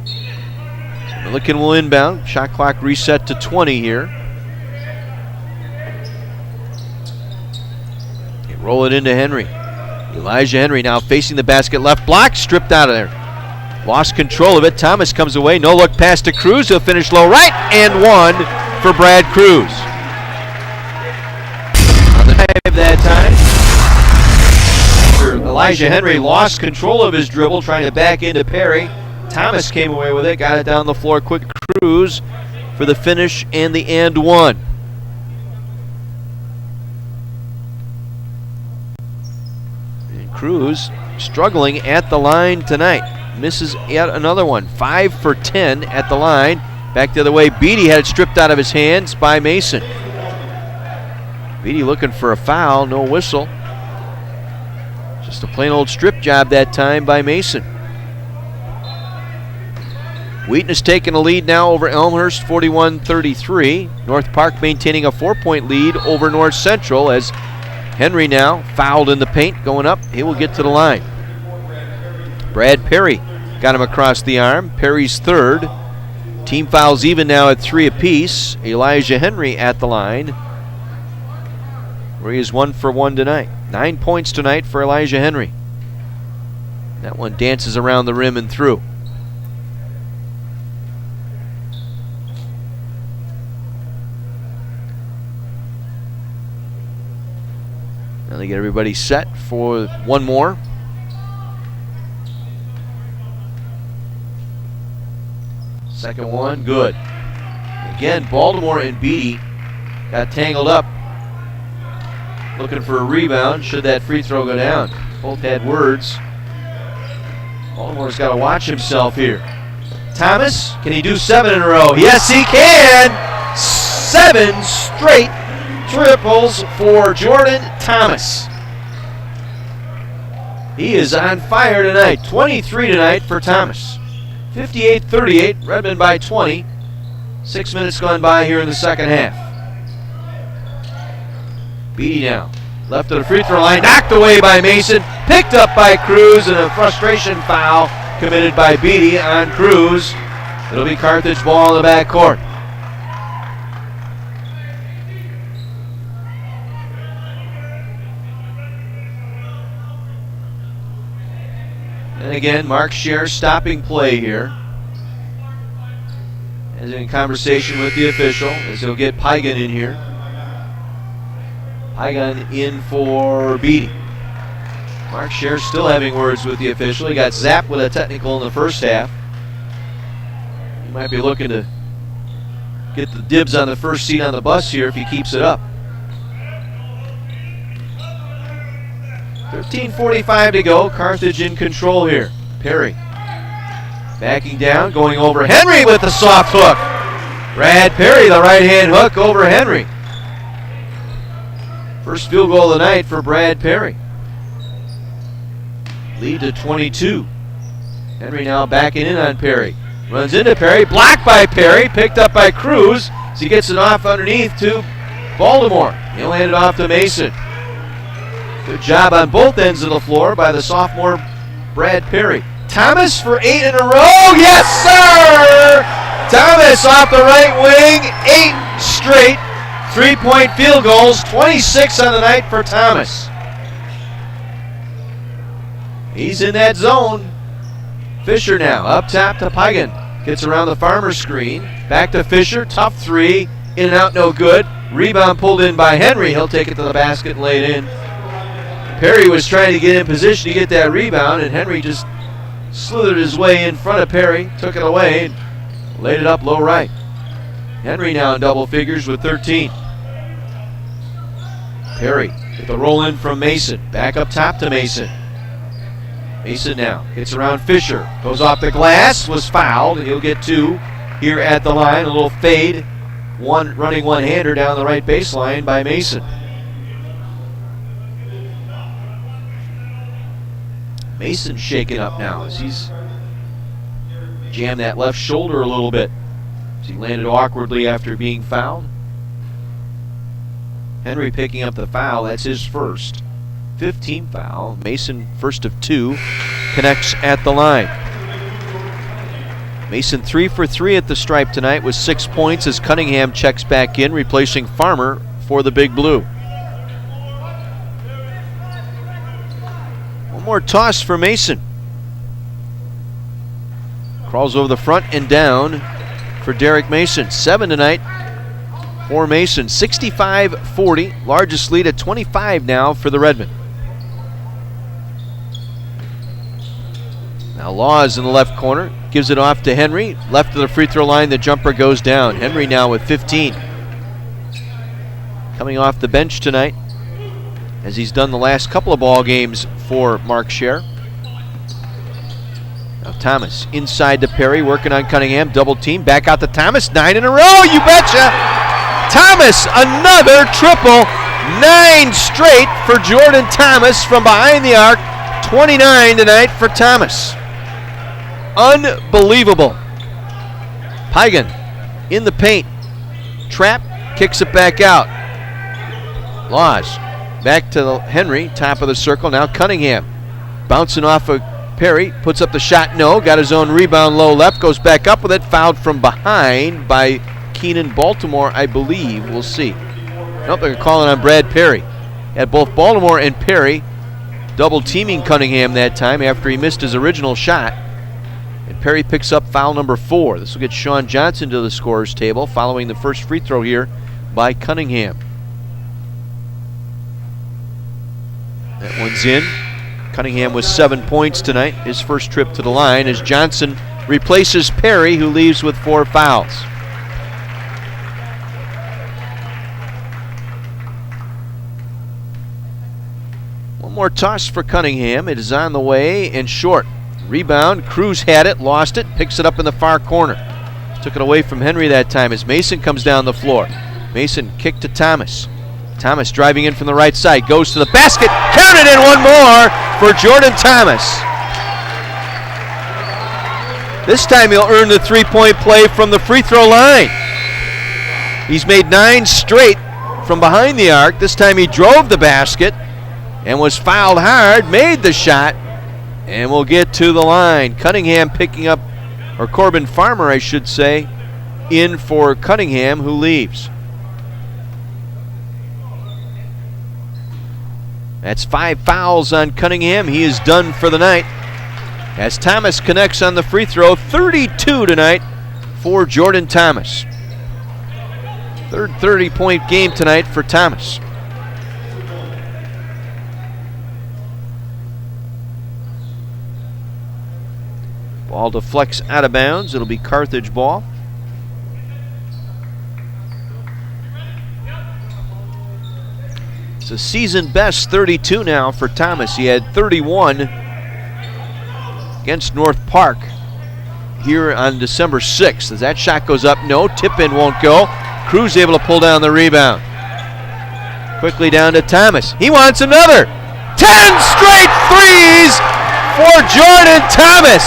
So Millikin will inbound. Shot clock reset to 20 here. They roll it into Henry. Elijah Henry now facing the basket, left block, stripped out of there. Lost control of it. Thomas comes away. No look pass to Cruz. He'll finish low right and one for Brad Cruz. On the drive that time, Elijah Henry lost control of his dribble trying to back into Perry. Thomas came away with it, got it down the floor quick. Cruz for the finish and the and one. And Cruz struggling at the line tonight. Misses yet another one. 5 for 10 at the line. Back the other way. Beatty had it stripped out of his hands by Mason. Beatty looking for a foul. No whistle. Just a plain old strip job that time by Mason. Wheaton has taken a lead now over Elmhurst, 41-33. North Park maintaining a 4-point lead over North Central as Henry now fouled in the paint going up. He will get to the line. Brad Perry got him across the arm. Perry's third. Team fouls even now at 3 apiece. Elijah Henry at the line, where he is 1 for 1 tonight. 9 points tonight for Elijah Henry. That one dances around the rim and through. Now they get everybody set for one more. Second one, good. Again, Baltimore and Beatty got tangled up looking for a rebound should that free throw go down. Both had words. Baltimore's got to watch himself here. Thomas, can he do 7 in a row? Yes, he can! 7 straight triples for Jordan Thomas. He is on fire tonight. 23 tonight for Thomas. 58-38, Redmond by 20. 6 minutes gone by here in the second half. Beatty now, left of the free throw line, knocked away by Mason, picked up by Cruz, and a frustration foul committed by Beatty on Cruz. It'll be Carthage ball in the backcourt. And again, Mark Scher stopping play here. As in conversation with the official, as he'll get Pygan in here. Pygan in for Beatty. Mark Scher still having words with the official. He got zapped with a technical in the first half. He might be looking to get the dibs on the first seat on the bus here if he keeps it up. 13:45 to go. Carthage in control here. Perry backing down, going over Henry with the soft hook. Brad Perry, the right-hand hook over Henry. First field goal of the night for Brad Perry. Lead to 22. Henry now backing in on Perry. Runs into Perry, blocked by Perry, picked up by Cruz as he gets it off underneath to Baltimore. He'll hand it off to Mason. Good job on both ends of the floor by the sophomore Brad Perry. Thomas for 8 in a row. Yes, sir! Thomas off the right wing. 8 straight 3-point field goals. 26 on the night for Thomas. He's in that zone. Fisher now up top to Pygan. Gets around the Farmer screen. Back to Fisher. Tough three. In and out, no good. Rebound pulled in by Henry. He'll take it to the basket and lay it in. Perry was trying to get in position to get that rebound, and Henry just slithered his way in front of Perry, took it away, and laid it up low right. Henry now in double figures with 13. Perry with the roll in from Mason. Back up top to Mason. Mason now gets around Fisher. Goes off the glass, was fouled, and he'll get 2 here at the line. A little fade, running one-hander down the right baseline by Mason. Mason shaking up now as he's jammed that left shoulder a little bit as he landed awkwardly after being fouled. Henry picking up the foul. That's his first. 15th foul. Mason, first of 2, connects at the line. Mason 3 for 3 at the stripe tonight with 6 points as Cunningham checks back in, replacing Farmer for the Big Blue. One more toss for Mason. Crawls over the front and down for Derek Mason. 7 tonight for Mason. 65-40. Largest lead at 25 now for the Redmen. Now Laws in the left corner. Gives it off to Henry. Left of the free throw line, the jumper goes down. Henry now with 15. Coming off the bench tonight, as he's done the last couple of ball games for Mark Scher. Now Thomas inside to Perry, working on Cunningham. Double team, back out to Thomas. 9 in a row, you betcha! Thomas, another triple. 9 straight for Jordan Thomas from behind the arc. 29 tonight for Thomas. Unbelievable. Pygan in the paint. Trap, kicks it back out. Laws back to Henry, top of the circle. Now Cunningham bouncing off of Perry, puts up the shot, no, got his own rebound low left, goes back up with it, fouled from behind by Keenan Baltimore, I believe. We'll see. Nope, they're calling on Brad Perry. Had both Baltimore and Perry double teaming Cunningham that time after he missed his original shot. And Perry picks up foul number 4. This will get Sean Johnson to the scorer's table following the first free throw here by Cunningham. That one's in. Cunningham with 7 points tonight, his first trip to the line, as Johnson replaces Perry, who leaves with 4 fouls. One more toss for Cunningham. It is on the way and short. Rebound, Cruz had it, lost it, picks it up in the far corner. Took it away from Henry that time as Mason comes down the floor. Mason kick to Thomas. Thomas driving in from the right side, goes to the basket, counted in one more for Jordan Thomas. This time he'll earn the three-point play from the free throw line. He's made 9 straight from behind the arc. This time he drove the basket and was fouled hard, made the shot, and will get to the line. Cunningham picking up, or Corbin Farmer I should say, in for Cunningham, who leaves. That's 5 fouls on Cunningham. He is done for the night. As Thomas connects on the free throw, 32 tonight for Jordan Thomas. Third 30-point game tonight for Thomas. Ball deflects out of bounds. It'll be Carthage ball. It's a season best 32 now for Thomas. He had 31 against North Park here on December 6th. As that shot goes up, no, tip in won't go. Cruz able to pull down the rebound. Quickly down to Thomas. He wants another. 10 straight threes for Jordan Thomas.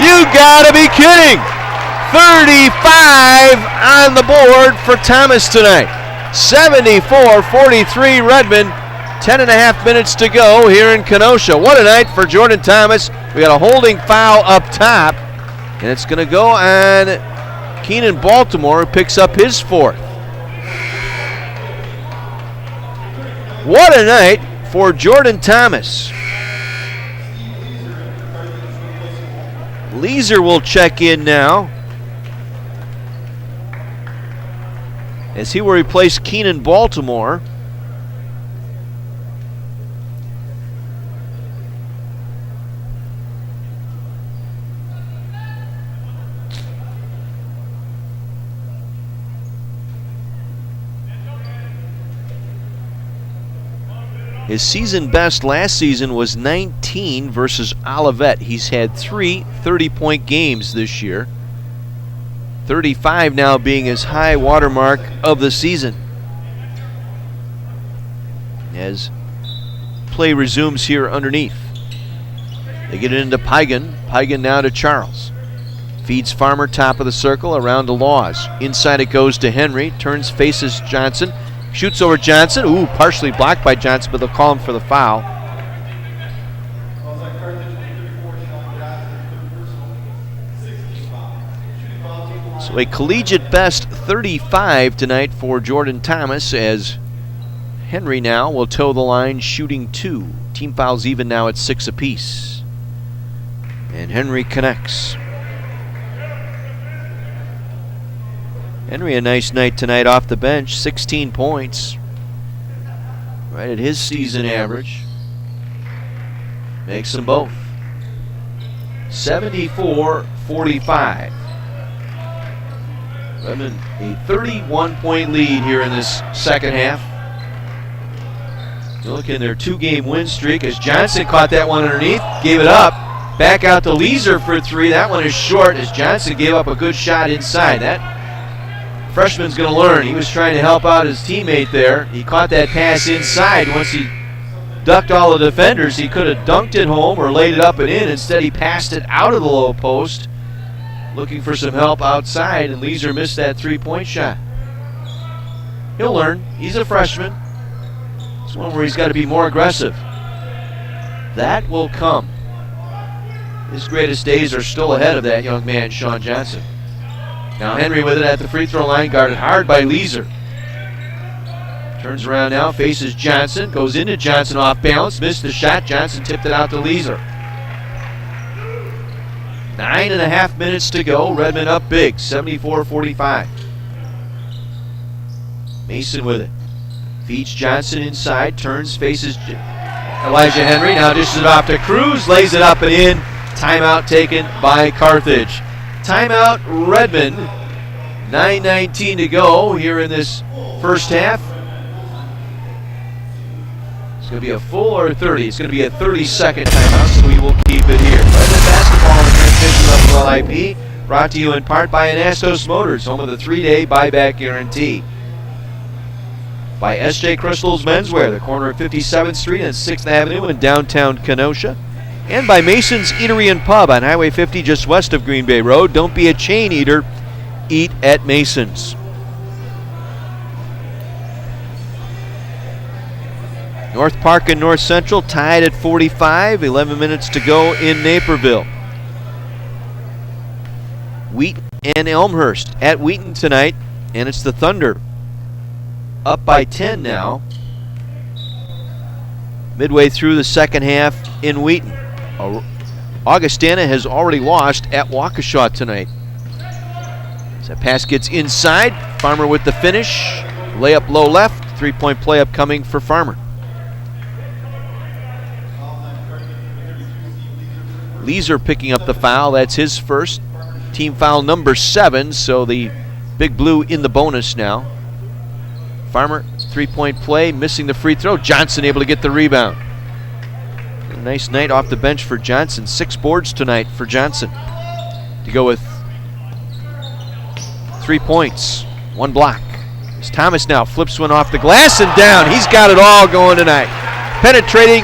You gotta be kidding. 35 on the board for Thomas tonight. 74-43 Redmond. 10.5 minutes to go here in Kenosha. What a night for Jordan Thomas. We got a holding foul up top, and it's going to go on Keenan Baltimore, who picks up his 4th. What a night for Jordan Thomas. Weiser will check in now, as he will replace Keenan Baltimore. His season best last season was 19 versus Olivet. He's had 3 30-point games this year. 35 now being his high watermark of the season. As play resumes here underneath. They get it into Pygan. Pygan now to Charles. Feeds Farmer, top of the circle, around to Laws. Inside it goes to Henry. Turns, faces Johnson. Shoots over Johnson. Ooh, partially blocked by Johnson, but they'll call him for the foul. So a collegiate best 35 tonight for Jordan Thomas, as Henry now will toe the line shooting 2. Team fouls even now at 6 apiece. And Henry connects. Henry, a nice night tonight off the bench, 16 points. Right at his season average. Makes them both. 74-45. Redmond, a 31-point lead here in this second half. Look in their 2-game win streak as Johnson caught that one underneath, gave it up. Back out to Weiser for 3. That one is short as Johnson gave up a good shot inside. That freshman's going to learn. He was trying to help out his teammate there. He caught that pass inside. Once he ducked all the defenders, he could have dunked it home or laid it up and in. Instead, he passed it out of the low post, looking for some help outside, and Weiser missed that 3-point shot. He'll learn. He's a freshman. It's one where he's got to be more aggressive. That will come. His greatest days are still ahead of that young man, Sean Johnson. Now Henry with it at the free throw line, guarded hard by Weiser. Turns around now, faces Johnson, goes into Johnson off balance, missed the shot. Johnson tipped it out to Weiser. 9.5 minutes to go. Redmond up big, 74-45. Mason with it. Feeds Johnson inside, turns, faces Elijah Henry. Now dishes it off to Cruz, lays it up and in. Timeout taken by Carthage. Timeout Redmond. 9:19 to go here in this first half. It's going to be a full or a 30. It's going to be a 30-second timeout, so we will keep it here. Redmond basketball in transmission of LIP, brought to you in part by Anastos Motors, home of the 3-day buyback guarantee. By S.J. Crystal's Menswear, the corner of 57th Street and 6th Avenue in downtown Kenosha. And by Mason's Eatery and Pub on Highway 50 just west of Green Bay Road. Don't be a chain eater, eat at Mason's. North Park and North Central tied at 45, 11 minutes to go in Naperville. Wheaton and Elmhurst at Wheaton tonight, and it's the Thunder up by 10 now. Midway through the second half in Wheaton. Augustana has already lost at Waukesha tonight. As that pass gets inside, Farmer with the finish. Layup low left, 3-point play up coming for Farmer. Weiser picking up the foul. That's his first. Team foul number 7, so the Big Blue in the bonus now. Farmer, 3-point play, missing the free throw. Johnson able to get the rebound. A nice night off the bench for Johnson. 6 boards tonight for Johnson. To go with 3 points, 1 block. As Thomas now flips one off the glass and down. He's got it all going tonight. Penetrating,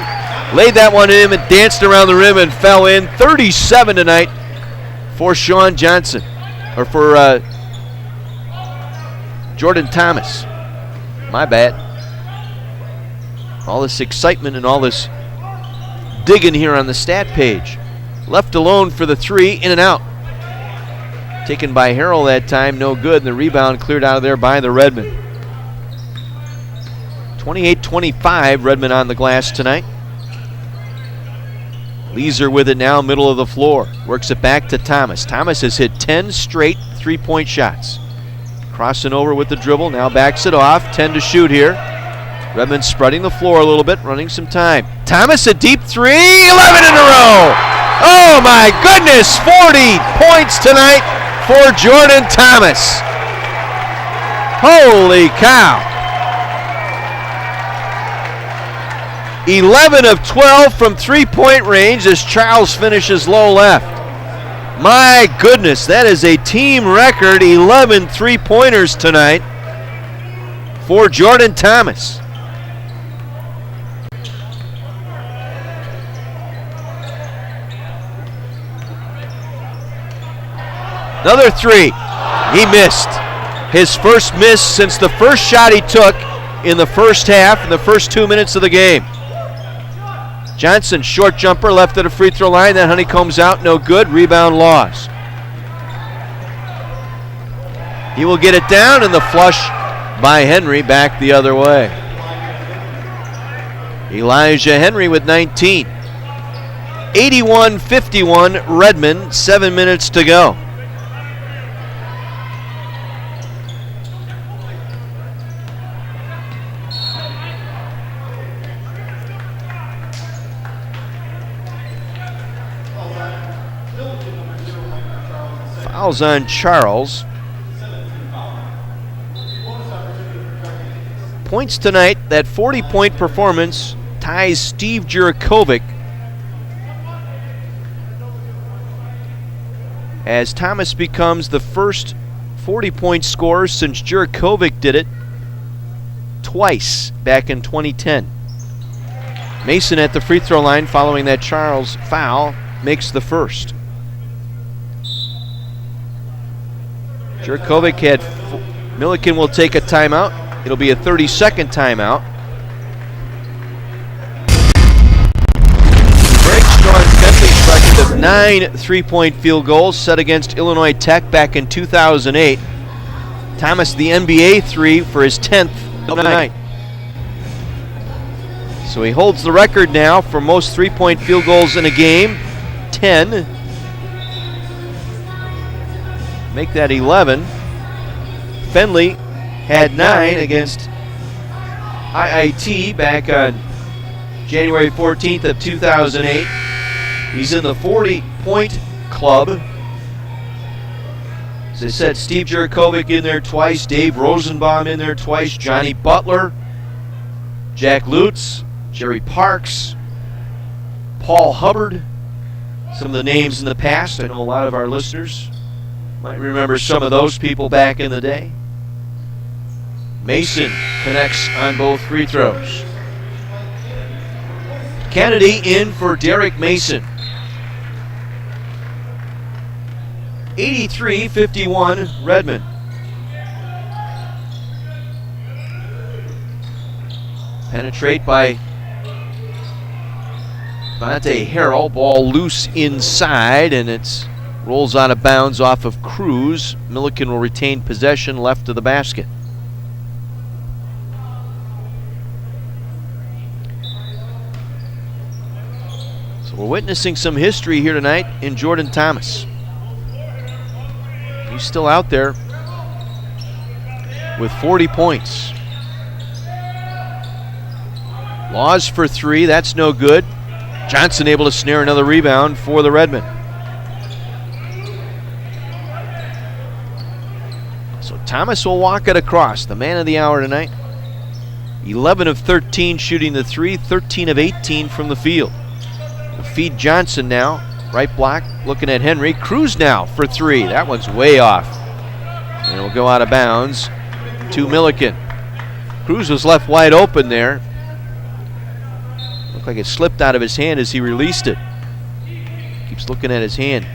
laid that one in and danced around the rim and fell in. 37 tonight for Sean Johnson, or for Jordan Thomas. My bad. All this excitement and all this digging here on the stat page. Left alone for the 3, in and out. Taken by Harrell that time, no good. And the rebound cleared out of there by the Redmond. 28-25, Redmond on the glass tonight. Weiser with it now, middle of the floor. Works it back to Thomas. Thomas has hit 10 straight 3-point shots. Crossing over with the dribble, now backs it off. 10 to shoot here. Redmond spreading the floor a little bit, running some time. Thomas, a deep 3, 11 in a row. Oh my goodness, 40 points tonight for Jordan Thomas. Holy cow. 11 of 12 from 3-point range as Charles finishes low left. My goodness, that is a team record, 11 3-pointers tonight for Jordan Thomas. Another 3. He missed. His first miss since the first shot he took in the first half, in the first 2 minutes of the game. Johnson, short jumper, left at a free throw line. That honeycombs out, no good. Rebound loss. He will get it down, and the flush by Henry back the other way. Elijah Henry with 19. 81-51 Redmond, 7 minutes to go. Fouls on Charles. Points tonight, that 40-point performance ties Steve Jurakovic as Thomas becomes the first 40-point scorer since Jurakovic did it twice back in 2010. Mason at the free throw line following that Charles foul makes the first. Jurakovic had Millikin will take a timeout. It'll be a 30-second timeout. Breaks Sean Bentley's record of 9 three-point field goals set against Illinois Tech back in 2008. Thomas the NBA three for his 10th of the night. So he holds the record now for most three-point field goals in a game, 10. Make that 11. Fenley had 9 against IIT back on January 14th of 2008. He's in the 40-point club. As I said, Steve Jurakovic in there twice, Dave Rosenbaum in there twice, Johnny Butler, Jack Lutz, Jerry Parks, Paul Hubbard. Some of the names in the past. I know a lot of our listeners might remember some of those people back in the day. Mason connects on both free throws. Kennedy in for Derek Mason. 83-51 Redmond. Penetrate by Devontae Harrell. Ball loose inside, and it rolls out of bounds off of Cruz. Millikin will retain possession left of the basket. So we're witnessing some history here tonight in Jordan Thomas. He's still out there with 40 points. Laws for 3, that's no good. Johnson able to snare another rebound for the Redmen. So Thomas will walk it across, the man of the hour tonight. 11 of 13 shooting the 3, 13 of 18 from the field. We'll feed Johnson now, right block, looking at Henry. Cruz now for 3, that one's way off. And it'll go out of bounds to Millikin. Cruz was left wide open there. Looked like it slipped out of his hand as he released it. Keeps looking at his hand.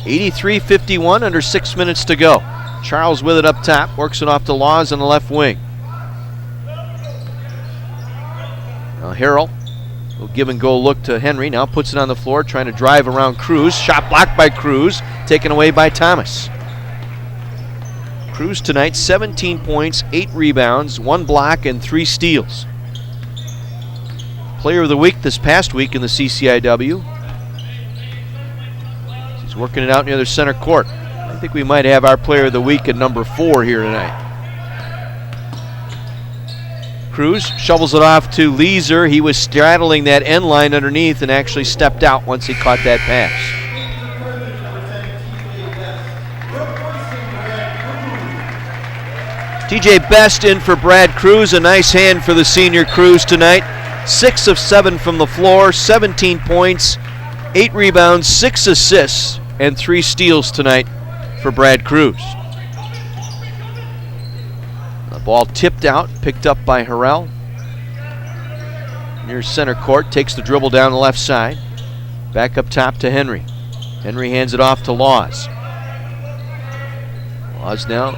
83-51, under 6 minutes to go. Charles with it up top, works it off to Laws on the left wing. Now Harrell will give and go look to Henry, now puts it on the floor, trying to drive around Cruz. Shot blocked by Cruz, taken away by Thomas. Cruz tonight, 17 points, 8 rebounds, 1 block, and 3 steals. Player of the week this past week in the CCIW. He's working it out near the center court. I think we might have our player of the week at number 4 here tonight. Cruz shovels it off to Weiser. He was straddling that end line underneath and actually stepped out once he caught that pass. TJ Best in for Brad Cruz. A nice hand for the senior Cruz tonight. 6 of 7 from the floor, 17 points, 8 rebounds, 6 assists, and 3 steals tonight for Brad Cruz. The ball tipped out, picked up by Harrell. Near center court, takes the dribble down the left side. Back up top to Henry. Henry hands it off to Laws. Laws now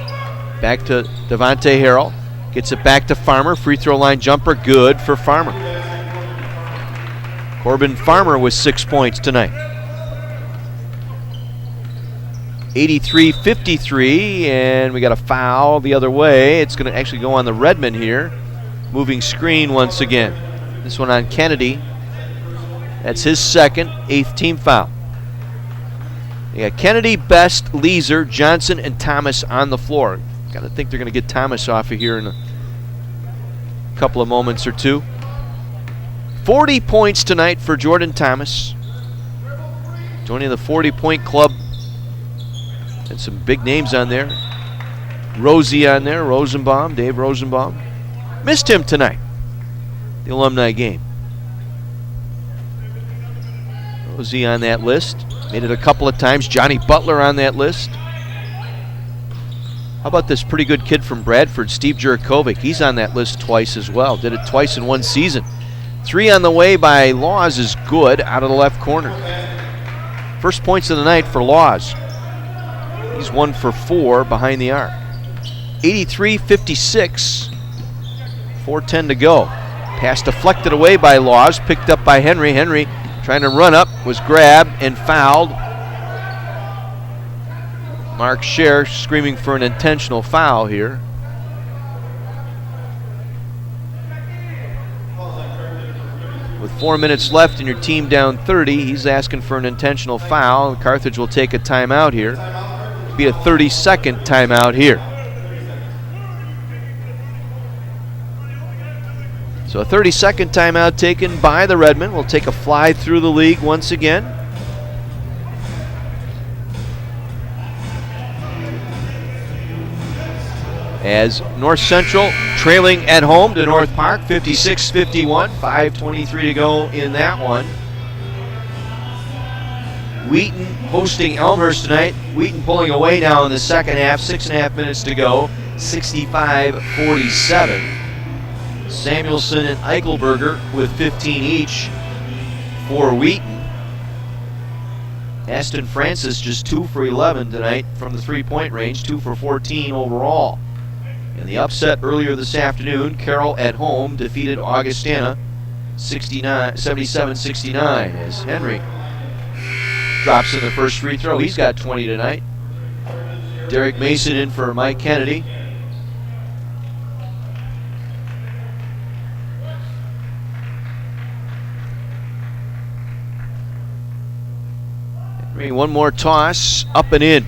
back to Devontae Harrell. Gets it back to Farmer. Free throw line jumper, good for Farmer. Corbin Farmer with 6 points tonight. 83-53, and we got a foul the other way. It's going to actually go on the Redmen here. Moving screen once again. This one on Kennedy. That's his second, 8th team foul. You got Kennedy, Best, Weiser, Johnson, and Thomas on the floor. Got to think they're going to get Thomas off of here in a couple of moments or two. 40 points tonight for Jordan Thomas. joining the 40-point club. And some big names on there. Rosie on there, Rosenbaum, Dave Rosenbaum. Missed him tonight, the alumni game. Rosie on that list. Made it a couple of times. Johnny Butler on that list. How about this pretty good kid from Bradford, Steve Jurakovic? He's on that list twice as well. Did it twice in one season. 3 on the way by Laws is good out of the left corner. First points of the night for Laws. He's 1 for 4 behind the arc. 83-56. 4:10 to go. Pass deflected away by Laws, picked up by Henry. Henry trying to run up, was grabbed and fouled. Mark Scher screaming for an intentional foul here. With 4 minutes left and your team down 30, he's asking for an intentional foul. Carthage will take a timeout here. It'll be a 30-second timeout here. So a 30-second timeout taken by the Redmen. We'll take a fly through the league once again. As North Central trailing at home to North Park, 56-51, 5:23 to go in that one. Wheaton hosting Elmhurst tonight. Wheaton pulling away now in the second half, 6.5 minutes to go, 65-47. Samuelson and Eichelberger with 15 each for Wheaton. Aston Francis just 2 for 11 tonight from the three-point range, 2 for 14 overall. In the upset earlier this afternoon, Carroll at home defeated Augustana 77-69 as Henry drops in the first free throw. He's got 20 tonight. Derek Mason in for Mike Kennedy. Henry, one more toss, up and in.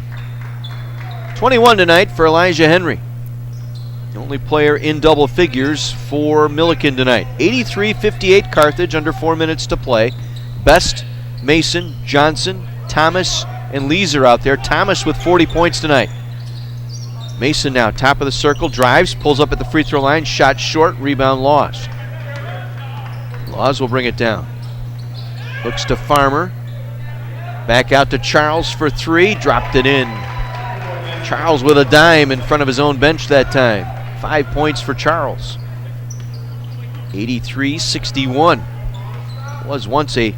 21 tonight for Elijah Henry. The only player in double figures for Millikin tonight. 83-58 Carthage, under 4 minutes to play. Best, Mason, Johnson, Thomas, and Weiser out there. Thomas with 40 points tonight. Mason now, top of the circle, drives, pulls up at the free throw line, shot short, rebound Laws. Laws will bring it down. Looks to Farmer. Back out to Charles for 3, dropped it in. Charles with a dime in front of his own bench that time. 5 points for Charles. 83-61. Was once a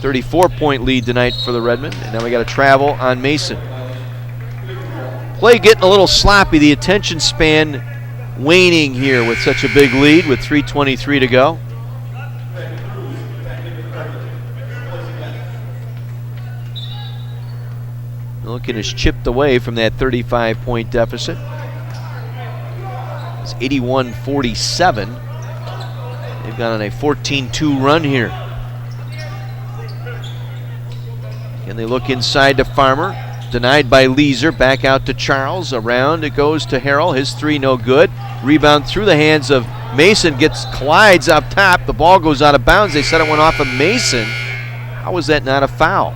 34-point lead tonight for the Redmen, and now we got to travel on Mason. Play getting a little sloppy, the attention span waning here with such a big lead with 3:23 to go. Millikin is chipped away from that 35-point deficit. It's 81-47. They've gone on a 14-2 run here. And they look inside to Farmer. Denied by Weiser. Back out to Charles. Around it goes to Harrell. His 3 no good. Rebound through the hands of Mason. Collides up top. The ball goes out of bounds. They said it went off of Mason. How was that not a foul?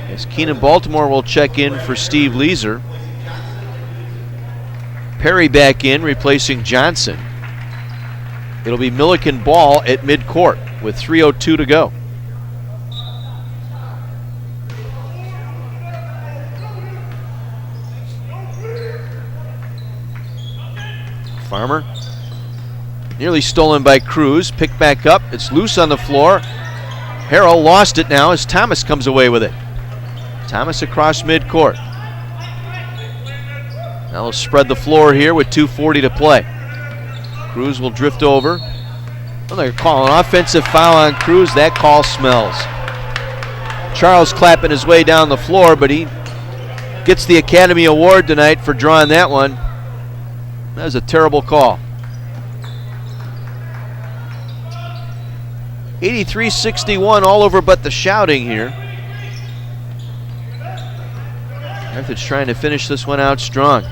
As Keenan Baltimore will check in for Steve Weiser. Perry back in, replacing Johnson. It'll be Millikin ball at midcourt with 3:02 to go. Farmer. Nearly stolen by Cruz. Picked back up. It's loose on the floor. Harrell lost it now as Thomas comes away with it. Thomas across midcourt. Now they'll spread the floor here with 2:40 to play. Cruz will drift over. Well, they're calling an offensive foul on Cruz. That call smells. Charles clapping his way down the floor, but he gets the Academy Award tonight for drawing that one. That was a terrible call. 83-61 all over but the shouting here. Carthage trying to finish this one out strong.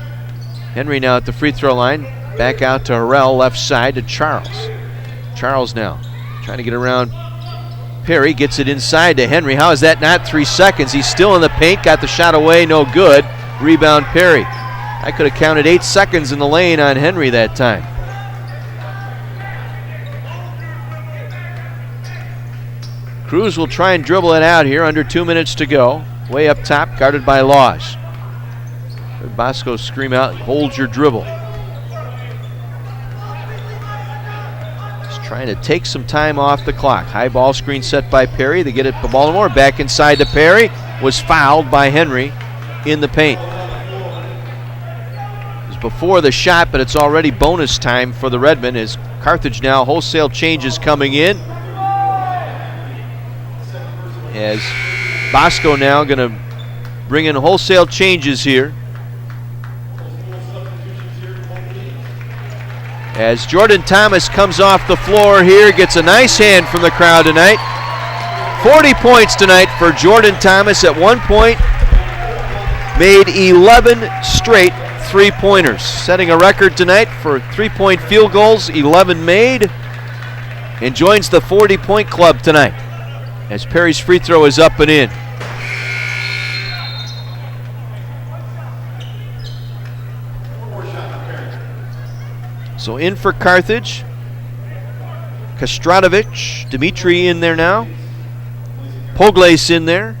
Henry now at the free throw line. Back out to Harrell, left side to Charles. Charles now trying to get around Perry gets it inside to Henry. How is that not 3 seconds? He's still in the paint, got the shot away, no good. Rebound Perry. I could have counted 8 seconds in the lane on Henry that time. Cruz will try and dribble it out here, under 2 minutes to go. Way up top, guarded by Laws. Bosco scream out, hold your dribble. Just trying to take some time off the clock. High ball screen set by Perry. They get it to Baltimore. Back inside to Perry. Was fouled by Henry in the paint. It was before the shot, but it's already bonus time for the Redmen as Carthage now wholesale changes coming in. As Bosco now going to bring in wholesale changes here. As Jordan Thomas comes off the floor here, gets a nice hand from the crowd tonight. 40 points tonight for Jordan Thomas. At one point, made 11 straight three-pointers. Setting a record tonight for three-point field goals, 11 made. And joins the 40-point club tonight. As Perry's free throw is up and in. So in for Carthage. Kastratovich, Dimitri in there now. Pogles in there.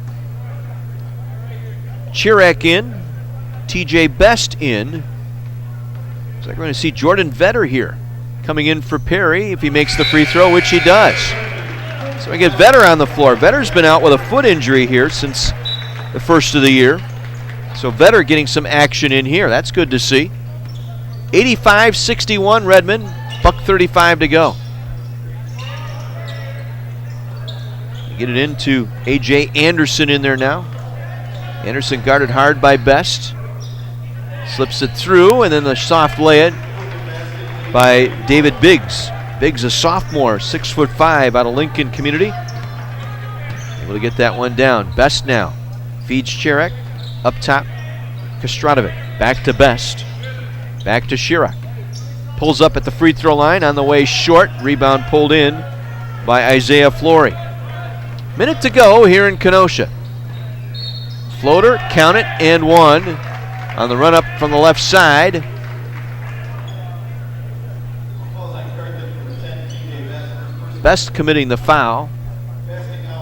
Chirac in. TJ Best in. Looks like we're going to see Jordan Vetter here coming in for Perry if he makes the free throw, which he does. So we get Vetter on the floor. Vetter's been out with a foot injury here since the first of the year. So Vetter getting some action in here. That's good to see. 85-61 Redmond. $1:35 to go. Get it into A.J. Anderson in there now. Anderson guarded hard by Best. Slips it through, and then the soft lay-in by David Biggs. Biggs, a sophomore, 6'5", out of Lincoln Community. Able to get that one down. Best now. Feeds Chirac. Up top, Kastratovich. Back to Best. Back to Chirac. Pulls up at the free throw line on the way short. Rebound pulled in by Isaiah Flory. Minute to go here in Kenosha. Floater, count it, and one. On the run up from the left side. Best committing the foul.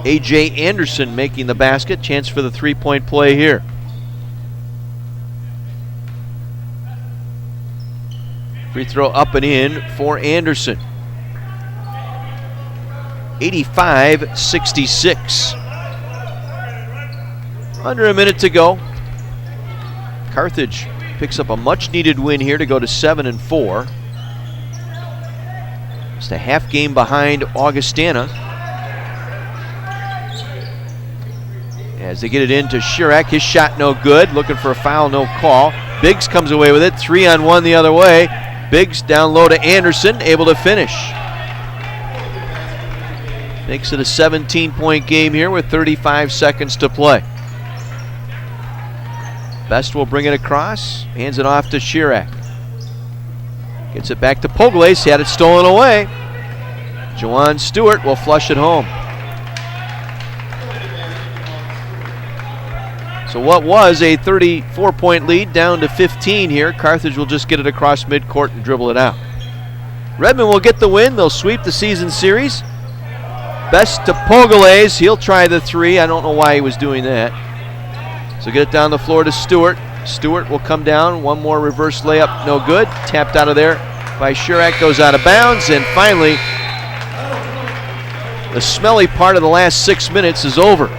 A.J. Anderson making the basket. Chance for the three-point play here. Free throw up and in for Anderson. 85-66. Under a minute to go. Carthage picks up a much-needed win here to go to 7-4. Just a half game behind Augustana. As they get it into Chirac, his shot no good. Looking for a foul, no call. Biggs comes away with it. 3-on-1 the other way. Biggs down low to Anderson, able to finish. Makes it a 17-point game here with 35 seconds to play. Best will bring it across, hands it off to Chirac. Gets it back to Pogles, he had it stolen away. Jawan Stewart will flush it home. So what was a 34-point lead down to 15 here. Carthage will just get it across midcourt and dribble it out. Redmond will get the win. They'll sweep the season series. Best to Pogles. He'll try the three. I don't know why he was doing that. So get it down the floor to Stewart. Stewart will come down. One more reverse layup, no good. Tapped out of there by Chirac, goes out of bounds. And finally, the smelly part of the last 6 minutes is over.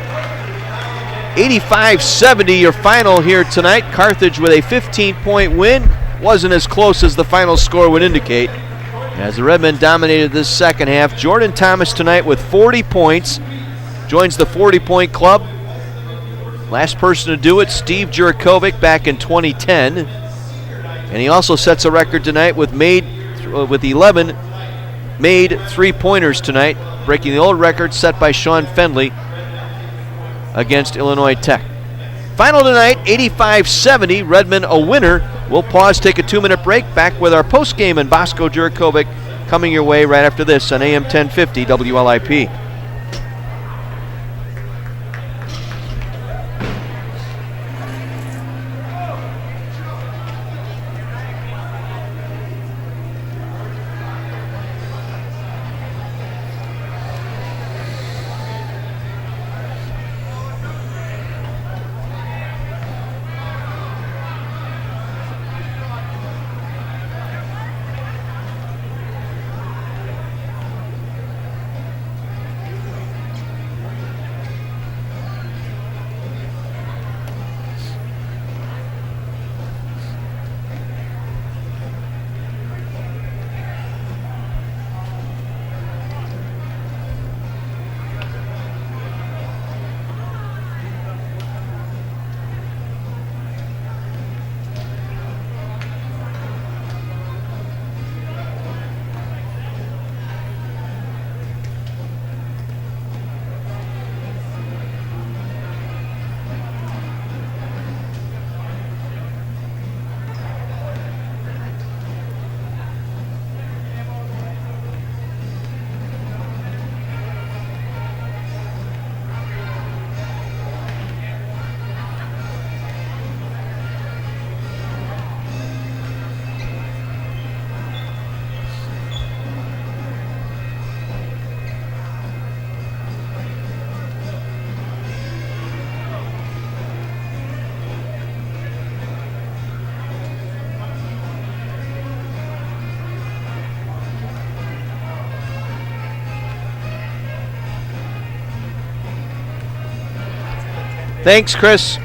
85-70 your final here tonight. Carthage with a 15-point win. Wasn't as close as the final score would indicate. As the Redmen dominated this second half. Jordan Thomas tonight with 40 points. Joins the 40-point club. Last person to do it, Steve Jurakovic back in 2010. And he also sets a record tonight with 11 made three-pointers tonight, breaking the old record set by Sean Fendley against Illinois Tech. Final tonight, 85-70, Redmond a winner. We'll pause, take a 2-minute break. Back with our post-game and Bosco Jurakovic coming your way right after this on AM 1050 WLIP. Thanks, Chris.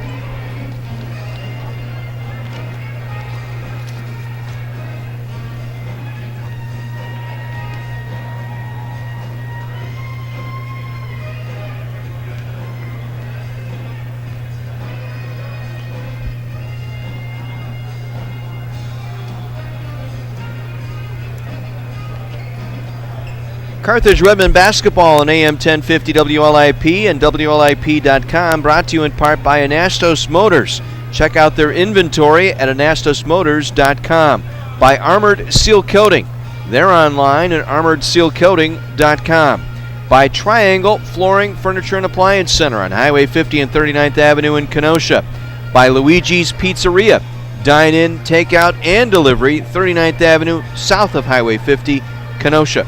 Carthage Redmond basketball on AM 1050 WLIP and WLIP.com, brought to you in part by Anastos Motors. Check out their inventory at anastosmotors.com. By Armored Seal Coating. They're online at armoredsealcoating.com. By Triangle Flooring, Furniture and Appliance Center on Highway 50 and 39th Avenue in Kenosha. By Luigi's Pizzeria. Dine-in, takeout, and delivery, 39th Avenue, south of Highway 50, Kenosha.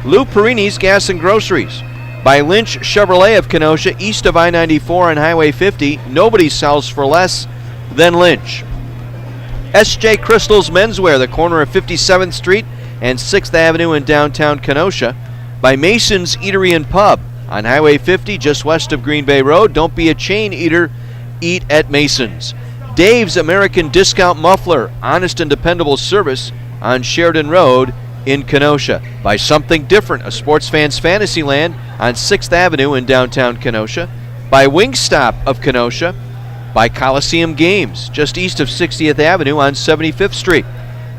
Lou Perini's Gas and Groceries. By Lynch Chevrolet of Kenosha, east of I-94 on Highway 50. Nobody sells for less than Lynch. S.J. Crystal's Menswear, the corner of 57th Street and 6th Avenue in downtown Kenosha. By Mason's Eatery and Pub on Highway 50, just west of Green Bay Road. Don't be a chain eater, eat at Mason's. Dave's American Discount Muffler, honest and dependable service on Sheridan Road in Kenosha. By Something Different, a sports fan's fantasy land on 6th Avenue in downtown Kenosha. By Wingstop of Kenosha. By Coliseum Games, just east of 60th Avenue on 75th Street.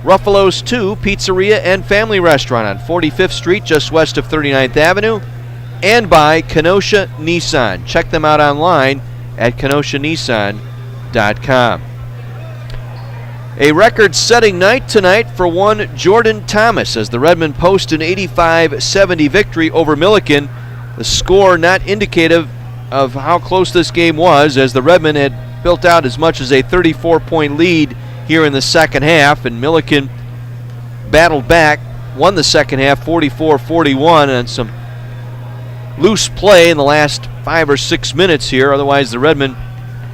Ruffalo's 2 Pizzeria and Family Restaurant on 45th Street, just west of 39th Avenue. And by Kenosha Nissan. Check them out online at kenoshanissan.com. A record-setting night tonight for one Jordan Thomas as the Redmen post an 85-70 victory over Millikin. The score not indicative of how close this game was, as the Redmen had built out as much as a 34-point lead here in the second half, and Millikin battled back, won the second half 44-41 on some loose play in the last 5 or 6 minutes here. Otherwise, the Redmen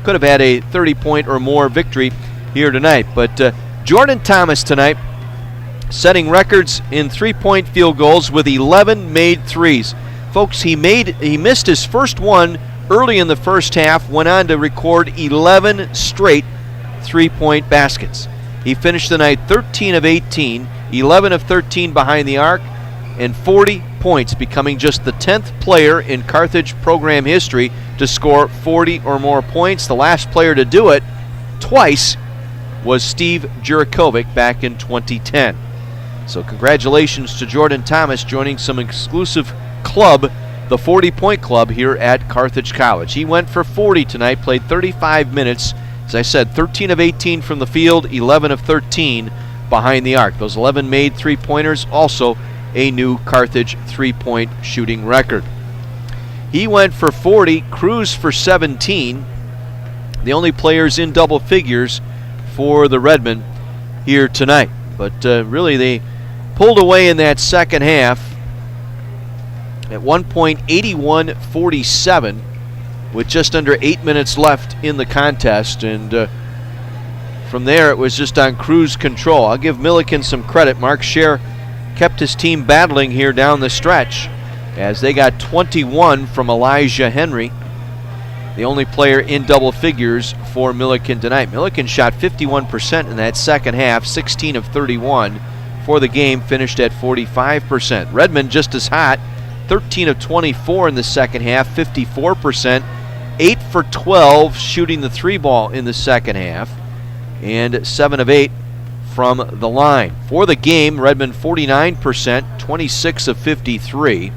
could have had a 30-point or more victory here tonight. But Jordan Thomas tonight setting records in three-point field goals with 11 made threes. Folks, he missed his first one early in the first half, went on to record 11 straight three-point baskets. He finished the night 13 of 18, 11 of 13 behind the arc, and 40 points, becoming just the 10th player in Carthage program history to score 40 or more points. The last player to do it twice was Steve Jurikovic back in 2010. So congratulations to Jordan Thomas joining some exclusive club, the 40-point club here at Carthage College. He went for 40 tonight, played 35 minutes. As I said, 13 of 18 from the field, 11 of 13 behind the arc. Those 11 made three-pointers, also a new Carthage three-point shooting record. He went for 40, Cruz for 17. The only players in double figures for the Redmen here tonight. But really they pulled away in that second half at one point, 81-47, with just under 8 minutes left in the contest. And from there it was just on cruise control. I'll give Millikin some credit. Mark Scher kept his team battling here down the stretch as they got 21 from Elijah Henry, the only player in double figures for Millikin tonight. Millikin shot 51% in that second half, 16 of 31 for the game, finished at 45%. Redmond just as hot, 13 of 24 in the second half, 54%, 8 for 12 shooting the three ball in the second half, and 7 of 8 from the line. For the game, Redmond 49%, 26 of 53,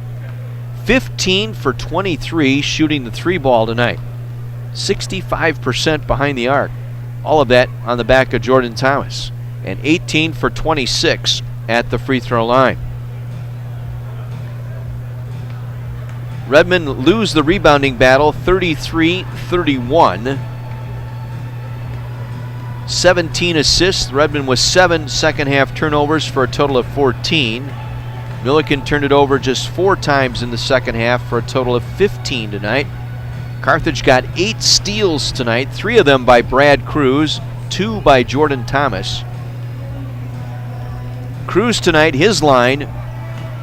15 for 23 shooting the three ball tonight, 65% behind the arc. All of that on the back of Jordan Thomas, and 18 for 26 at the free throw line. Redmond lose the rebounding battle 33-31. 17 assists. Redmond with 7 second half turnovers for a total of 14. Millikin turned it over just 4 times in the second half for a total of 15 tonight. Carthage got 8 steals tonight, 3 of them by Brad Cruz, 2 by Jordan Thomas. Cruz tonight, his line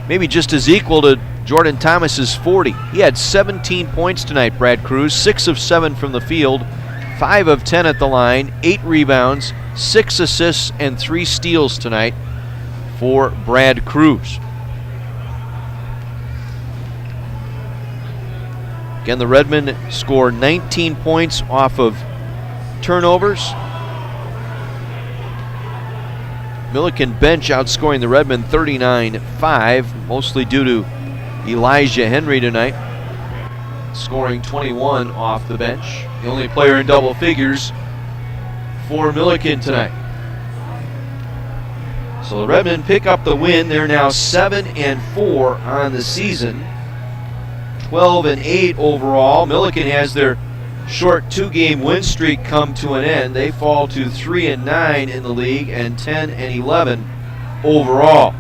maybe just as equal to Jordan Thomas is 40. He had 17 points tonight, Brad Cruz. 6 of 7 from the field, 5 of 10 at the line, 8 rebounds, 6 assists, and 3 steals tonight for Brad Cruz. Again, the Redmen score 19 points off of turnovers. Millikin bench outscoring the Redmen 39-5, mostly due to Elijah Henry tonight, scoring 21 off the bench. The only player in double figures for Millikin tonight. So the Redmen pick up the win. They're now 7-4 on the season, 12-8 overall. Millikin has their short 2-game win streak come to an end. They fall to 3-9 in the league and 10-11 overall.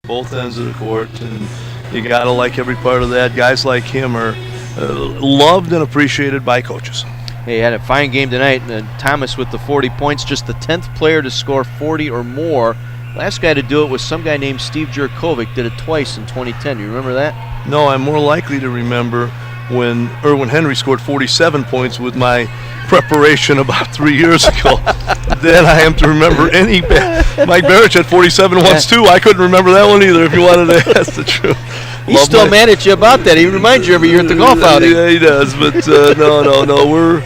both ends of the court, and you got to like every part of that. Guys like him are loved and appreciated by coaches. He had a fine game tonight. Thomas with the 40 points, just the 10th player to score 40 or more. Last guy to do it was some guy named Steve Jurkovic, did it twice in 2010. Do you remember that? No, I'm more likely to remember when Erwin Henry scored 47 points with my preparation about 3 years ago than I am to remember any. Mike Barrich had 47 once too. I couldn't remember that one either, if you wanted to ask the truth. He's still mad at you about that. He reminds you every year at the golf outing. Yeah, he does. But no. We're,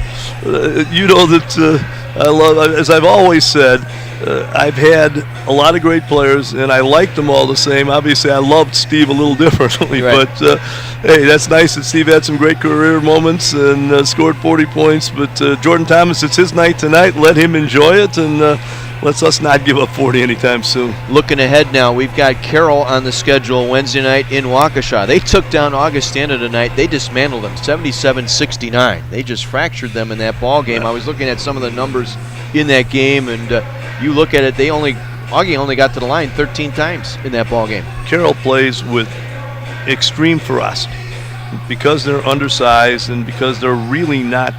you know that I love, as I've always said, I've had a lot of great players, and I liked them all the same. Obviously, I loved Steve a little differently, right. But hey, that's nice that Steve had some great career moments and scored 40 points. But Jordan Thomas, it's his night tonight. Let him enjoy it, and let's us not give up 40 anytime soon. Looking ahead now, we've got Carroll on the schedule Wednesday night in Waukesha. They took down Augustana tonight. They dismantled them 77-69. They just fractured them in that ball game. I was looking at some of the numbers in that game, and you look at it, Augie only got to the line 13 times in that ball game. Carroll plays with extreme ferocity because they're undersized and because they're really not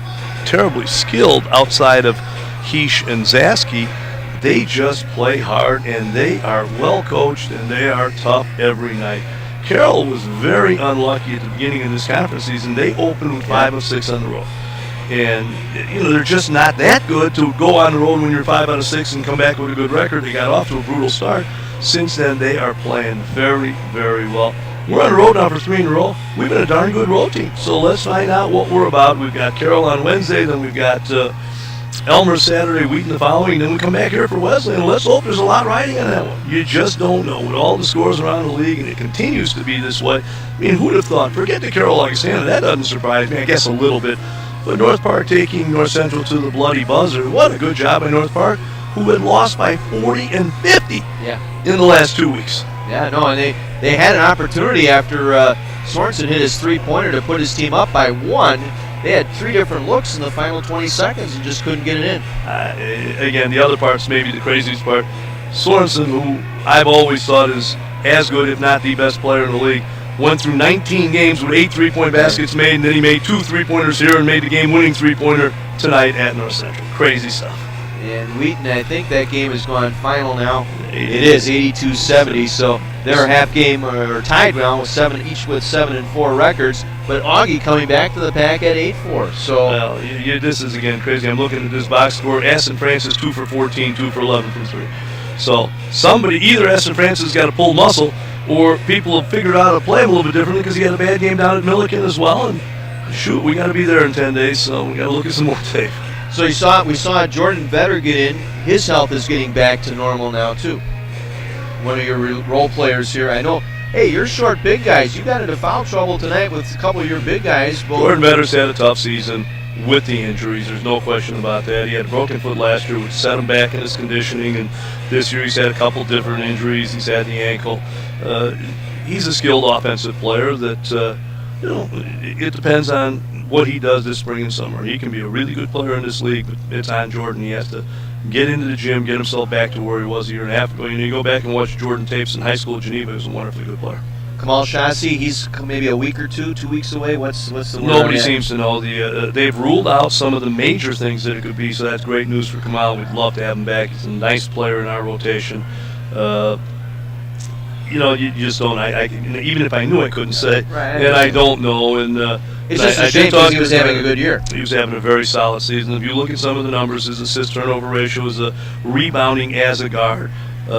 terribly skilled outside of Heesh and Zasky. They just play hard, and they are well coached, and they are tough every night. Carroll was very unlucky at the beginning of this conference season. They opened with 5 of 6 on the road. And, they're just not that good to go on the road when you're 5 out of 6 and come back with a good record. They got off to a brutal start. Since then, they are playing very, very well. We're on the road now for 3 in a row. We've been a darn good road team. So let's find out what we're about. We've got Carroll on Wednesday, then we've got Elmer Saturday, Wheaton the following, then we come back here for Wesley, and let's hope there's a lot riding on that one. You just don't know. With all the scores around the league, and it continues to be this way, I mean, who'd have thought? Forget the Carroll Augustana, that doesn't surprise me, I guess a little bit. But North Park taking North Central to the bloody buzzer. What a good job by North Park, who had lost by 40 and 50 in the last 2 weeks. Yeah, no, and they had an opportunity after Sorensen hit his three-pointer to put his team up by 1. They had 3 different looks in the final 20 seconds and just couldn't get it in. Again, the other part's maybe the craziest part. Sorensen, who I've always thought is as good, if not the best player in the league, went through 19 games with 8 3-point baskets made, and then he made 2 3-pointers here and made the game-winning 3-pointer tonight at North Central. Crazy stuff. And Wheaton, I think that game is going final now. It is 82-70, so they're half game or tied now with 7 each with 7 and 4 records. But Augie coming back to the pack at 8-4. So well, this is again crazy. I'm looking at this box score. Aston Francis 2 for 14, 2 for 11 from 3. So either Aston Francis got a pulled muscle, or people have figured out how to play him a little bit differently because he had a bad game down at Millikin as well. And shoot, we got to be there in 10 days, so we got to look at some more tape. So we saw Jordan Vetter get in. His health is getting back to normal now too. One of your role players here. I know. Hey, you're short big guys. You got into foul trouble tonight with a couple of your big guys. Jordan Vetter's had a tough season with the injuries. There's no question about that. He had a broken foot last year, which set him back in his conditioning, and this year he's had a couple different injuries. He's had the ankle. He's a skilled offensive player that it depends on what he does this spring and summer. He can be a really good player in this league, but it's on Jordan. He has to get into the gym, get himself back to where he was a year and a half ago. You go back and watch Jordan tapes in high school at Geneva. He was a wonderfully good player. Kamal Shasi, he's maybe a week or 2 weeks away. What's the word? Nobody seems to know. They've ruled out some of the major things that it could be, so that's great news for Kamal. We'd love to have him back. He's a nice player in our rotation. You just don't. Even if I knew, I couldn't say, right, and I don't know. And it's just a shame because he was having a good year. He was having a very solid season. If you look at some of the numbers, his assist turnover ratio is rebounding as a guard.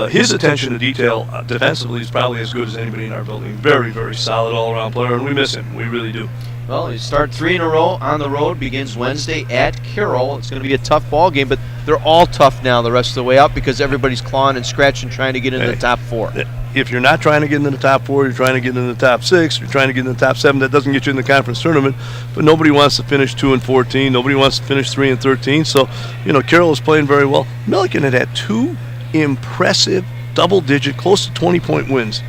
His attention to detail defensively is probably as good as anybody in our building. Very, very solid all-around player, and we miss him. We really do. Well, you start 3 in a row on the road, begins Wednesday at Carroll. It's going to be a tough ball game, but they're all tough now the rest of the way out because everybody's clawing and scratching trying to get into the top 4. If you're not trying to get into the top 4, you're trying to get into the top 6, you're trying to get into the top 7. That doesn't get you in the conference tournament, but nobody wants to finish 2 and 14. Nobody wants to finish 3 and 13. So, Carroll is playing very well. Millikin had 2 impressive double-digit, close to 20-point wins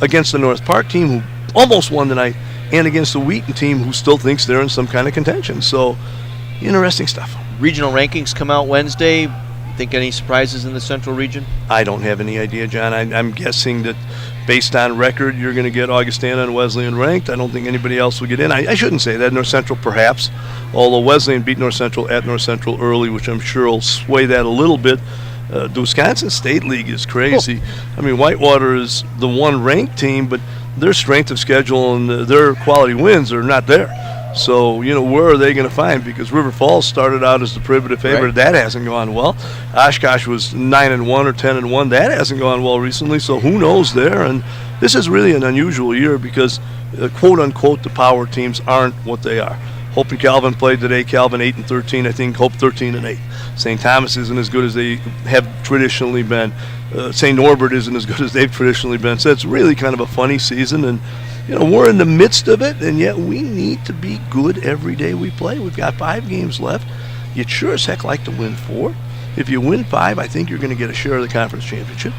against the North Park team, who almost won tonight, and against the Wheaton team, who still thinks they're in some kind of contention. So, interesting stuff. Regional rankings come out Wednesday. Think any surprises in the Central region? I don't have any idea, John. I'm guessing that based on record, you're going to get Augustana and Wesleyan ranked. I don't think anybody else will get in. I shouldn't say that. North Central perhaps, although Wesleyan beat North Central at North Central early, which I'm sure will sway that a little bit. The Wisconsin State League is crazy. I mean, Whitewater is the one ranked team, but their strength of schedule and their quality wins are not there. So, where are they going to find? Because River Falls started out as the prohibitive favorite. Right. That hasn't gone well. Oshkosh was 9-1 or 10-1. That hasn't gone well recently. So who knows there? And this is really an unusual year because, quote unquote, the power teams aren't what they are. Hope and Calvin played today. Calvin 8-13. I think Hope 13-8. St. Thomas isn't as good as they have traditionally been. St. Norbert isn't as good as they've traditionally been. So it's really kind of a funny season. And we're in the midst of it, and yet we need to be good every day we play. We've got 5 games left. You'd sure as heck like to win 4. If you win 5, I think you're going to get a share of the conference championship.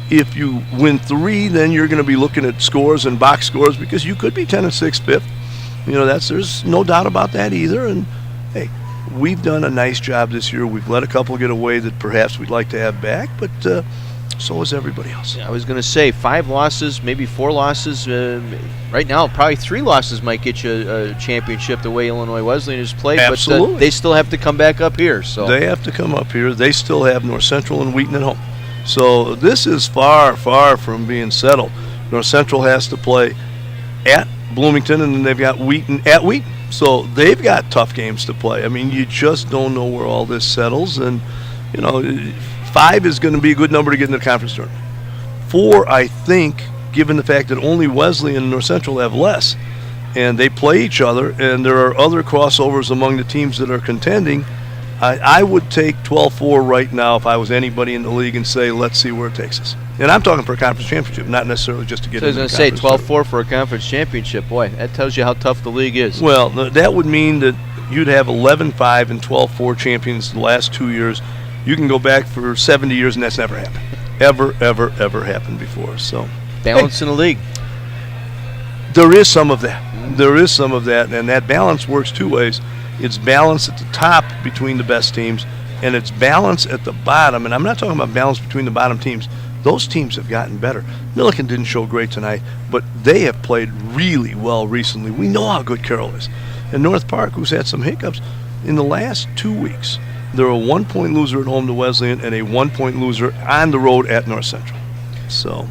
If you win 3, then you're going to be looking at scores and box scores because you could be 10-6 fifth. There's no doubt about that either. And, hey, we've done a nice job this year. We've let a couple get away that perhaps we'd like to have back, but so is everybody else. I was going to say 5 losses, maybe 4 losses. Right now, probably 3 losses might get you a championship the way Illinois Wesleyan has played. Absolutely. But they still have to come back up here. So they have to come up here. They still have North Central and Wheaton at home. So this is far, far from being settled. North Central has to play at Bloomington, and then they've got Wheaton at Wheaton. So they've got tough games to play. I mean, you just don't know where all this settles. And, 5 is going to be a good number to get in the conference tournament. 4, I think, given the fact that only Wesleyan and North Central have less, and they play each other, and there are other crossovers among the teams that are contending, I would take 12-4 right now if I was anybody in the league and say, let's see where it takes us. And I'm talking for a conference championship, not necessarily just to get into the conference. I was going to say 12-4 for a conference championship. Boy, that tells you how tough the league is. Well, that would mean that you'd have 11-5 and 12-4 champions the last 2 years. You can go back for 70 years, and that's never happened. Ever happened before. So balance in the league. There is some of that. There is some of that, and that balance works 2 ways. It's balance at the top between the best teams, and it's balance at the bottom. And I'm not talking about balance between the bottom teams. Those teams have gotten better. Millikin didn't show great tonight, but they have played really well recently. We know how good Carroll is. And North Park, who's had some hiccups, in the last 2 weeks, they're a 1-point loser at home to Wesleyan and a 1-point loser on the road at North Central. So,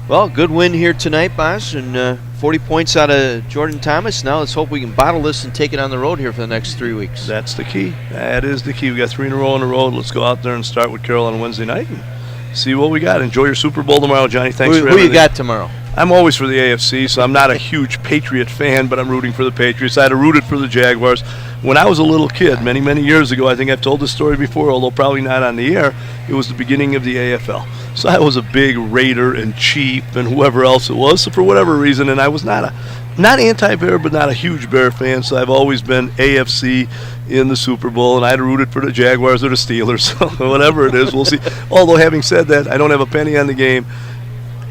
well, good win here tonight, boss, and 40 points out of Jordan Thomas. Now let's hope we can bottle this and take it on the road here for the next 3 weeks. That's the key. That is the key. We got 3 in a row on the road. Let's go out there and start with Carroll on Wednesday night and see what we got. Enjoy your Super Bowl tomorrow, Johnny. Thanks for everything. Who you got tomorrow? I'm always for the AFC, so I'm not a huge Patriot fan, but I'm rooting for the Patriots. I'd have rooted for the Jaguars. When I was a little kid, many, many years ago, I think I've told this story before, although probably not on the air, it was the beginning of the AFL. So I was a big Raider and Chief and whoever else it was, so for whatever reason, and I was not anti-Bear, but not a huge Bear fan, so I've always been AFC in the Super Bowl, and I'd have rooted for the Jaguars or the Steelers, so whatever it is, we'll see. Although having said that, I don't have a penny on the game.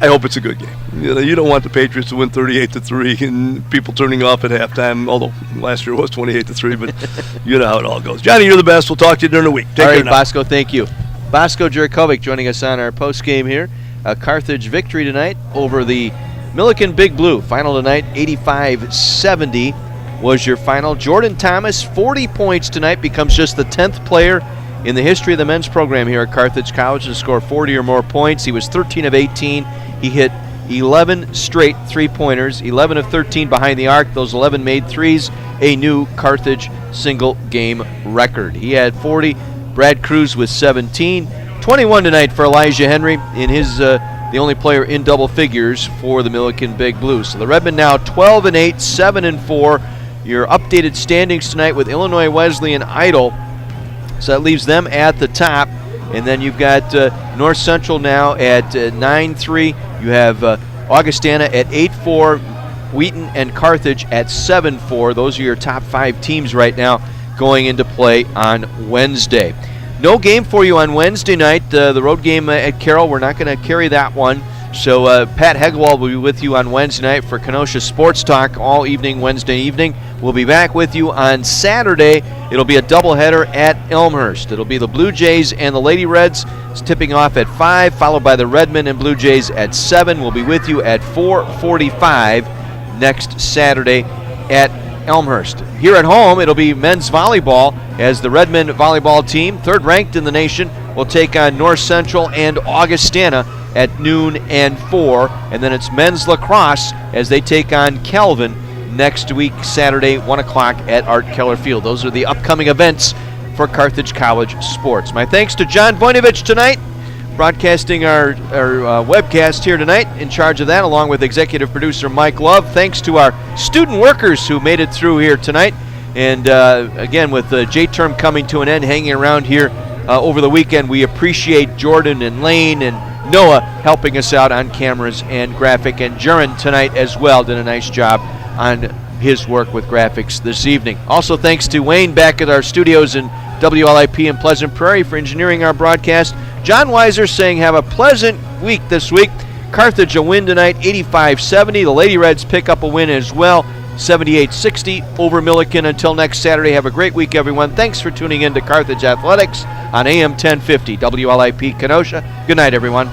I hope it's a good game. You don't want the Patriots to win 38-3 and people turning off at halftime, although last year was 28-3, but you know how it all goes. Johnny, you're the best. We'll talk to you during the week. Take care now. Bosco, thank you. Bosco Jurkovic joining us on our post game here. A Carthage victory tonight over the Millikin Big Blue. Final tonight, 85-70 was your final. Jordan Thomas, 40 points tonight, becomes just the 10th player in the history of the men's program here at Carthage College to score 40 or more points. He was 13 of 18. He hit 11 straight three-pointers, 11 of 13 behind the arc. Those 11 made threes, a new Carthage single-game record. He had 40. Brad Cruz with 17. 21 tonight for Elijah Henry, in his the only player in double figures for the Millikin Big Blue. So the Redmen now 12-8, 7-4. Your updated standings tonight with Illinois Wesleyan idle. So that leaves them at the top. And then you've got North Central now at 9-3. You have Augustana at 8-4. Wheaton and Carthage at 7-4. Those are your top 5 teams right now going into play on Wednesday. No game for you on Wednesday night. The road game at Carroll, we're not going to carry that one. So Pat Hegewald will be with you on Wednesday night for Kenosha Sports Talk all evening, Wednesday evening. We'll be back with you on Saturday. It'll be a doubleheader at Elmhurst. It'll be the Blue Jays and the Lady Reds. It's tipping off at 5, followed by the Redmen and Blue Jays at 7. We'll be with you at 4:45 next Saturday at Elmhurst. Here at home, it'll be men's volleyball as the Redmen volleyball team, third ranked in the nation, will take on North Central and Augustana at noon and 4. And then it's men's lacrosse as they take on Calvin next week, Saturday, 1 o'clock at Art Keller Field. Those are the upcoming events for Carthage College sports. My thanks to John Voinovich tonight, broadcasting our webcast here tonight, in charge of that, along with executive producer Mike Love. Thanks to our student workers who made it through here tonight. And again, with the J-term coming to an end, hanging around here over the weekend, we appreciate Jordan and Lane and Noah helping us out on cameras and graphic. And Jurin tonight as well did a nice job on his work with graphics this evening. Also thanks to Wayne back at our studios in WLIP in Pleasant Prairie for engineering our broadcast. John Weiser saying have a pleasant week this week. Carthage a win tonight, 85-70. The Lady Reds pick up a win as well, 78-60 over Millikin. Until next Saturday, have a great week, everyone. Thanks for tuning in to Carthage Athletics on AM 1050 WLIP Kenosha. Good night, everyone.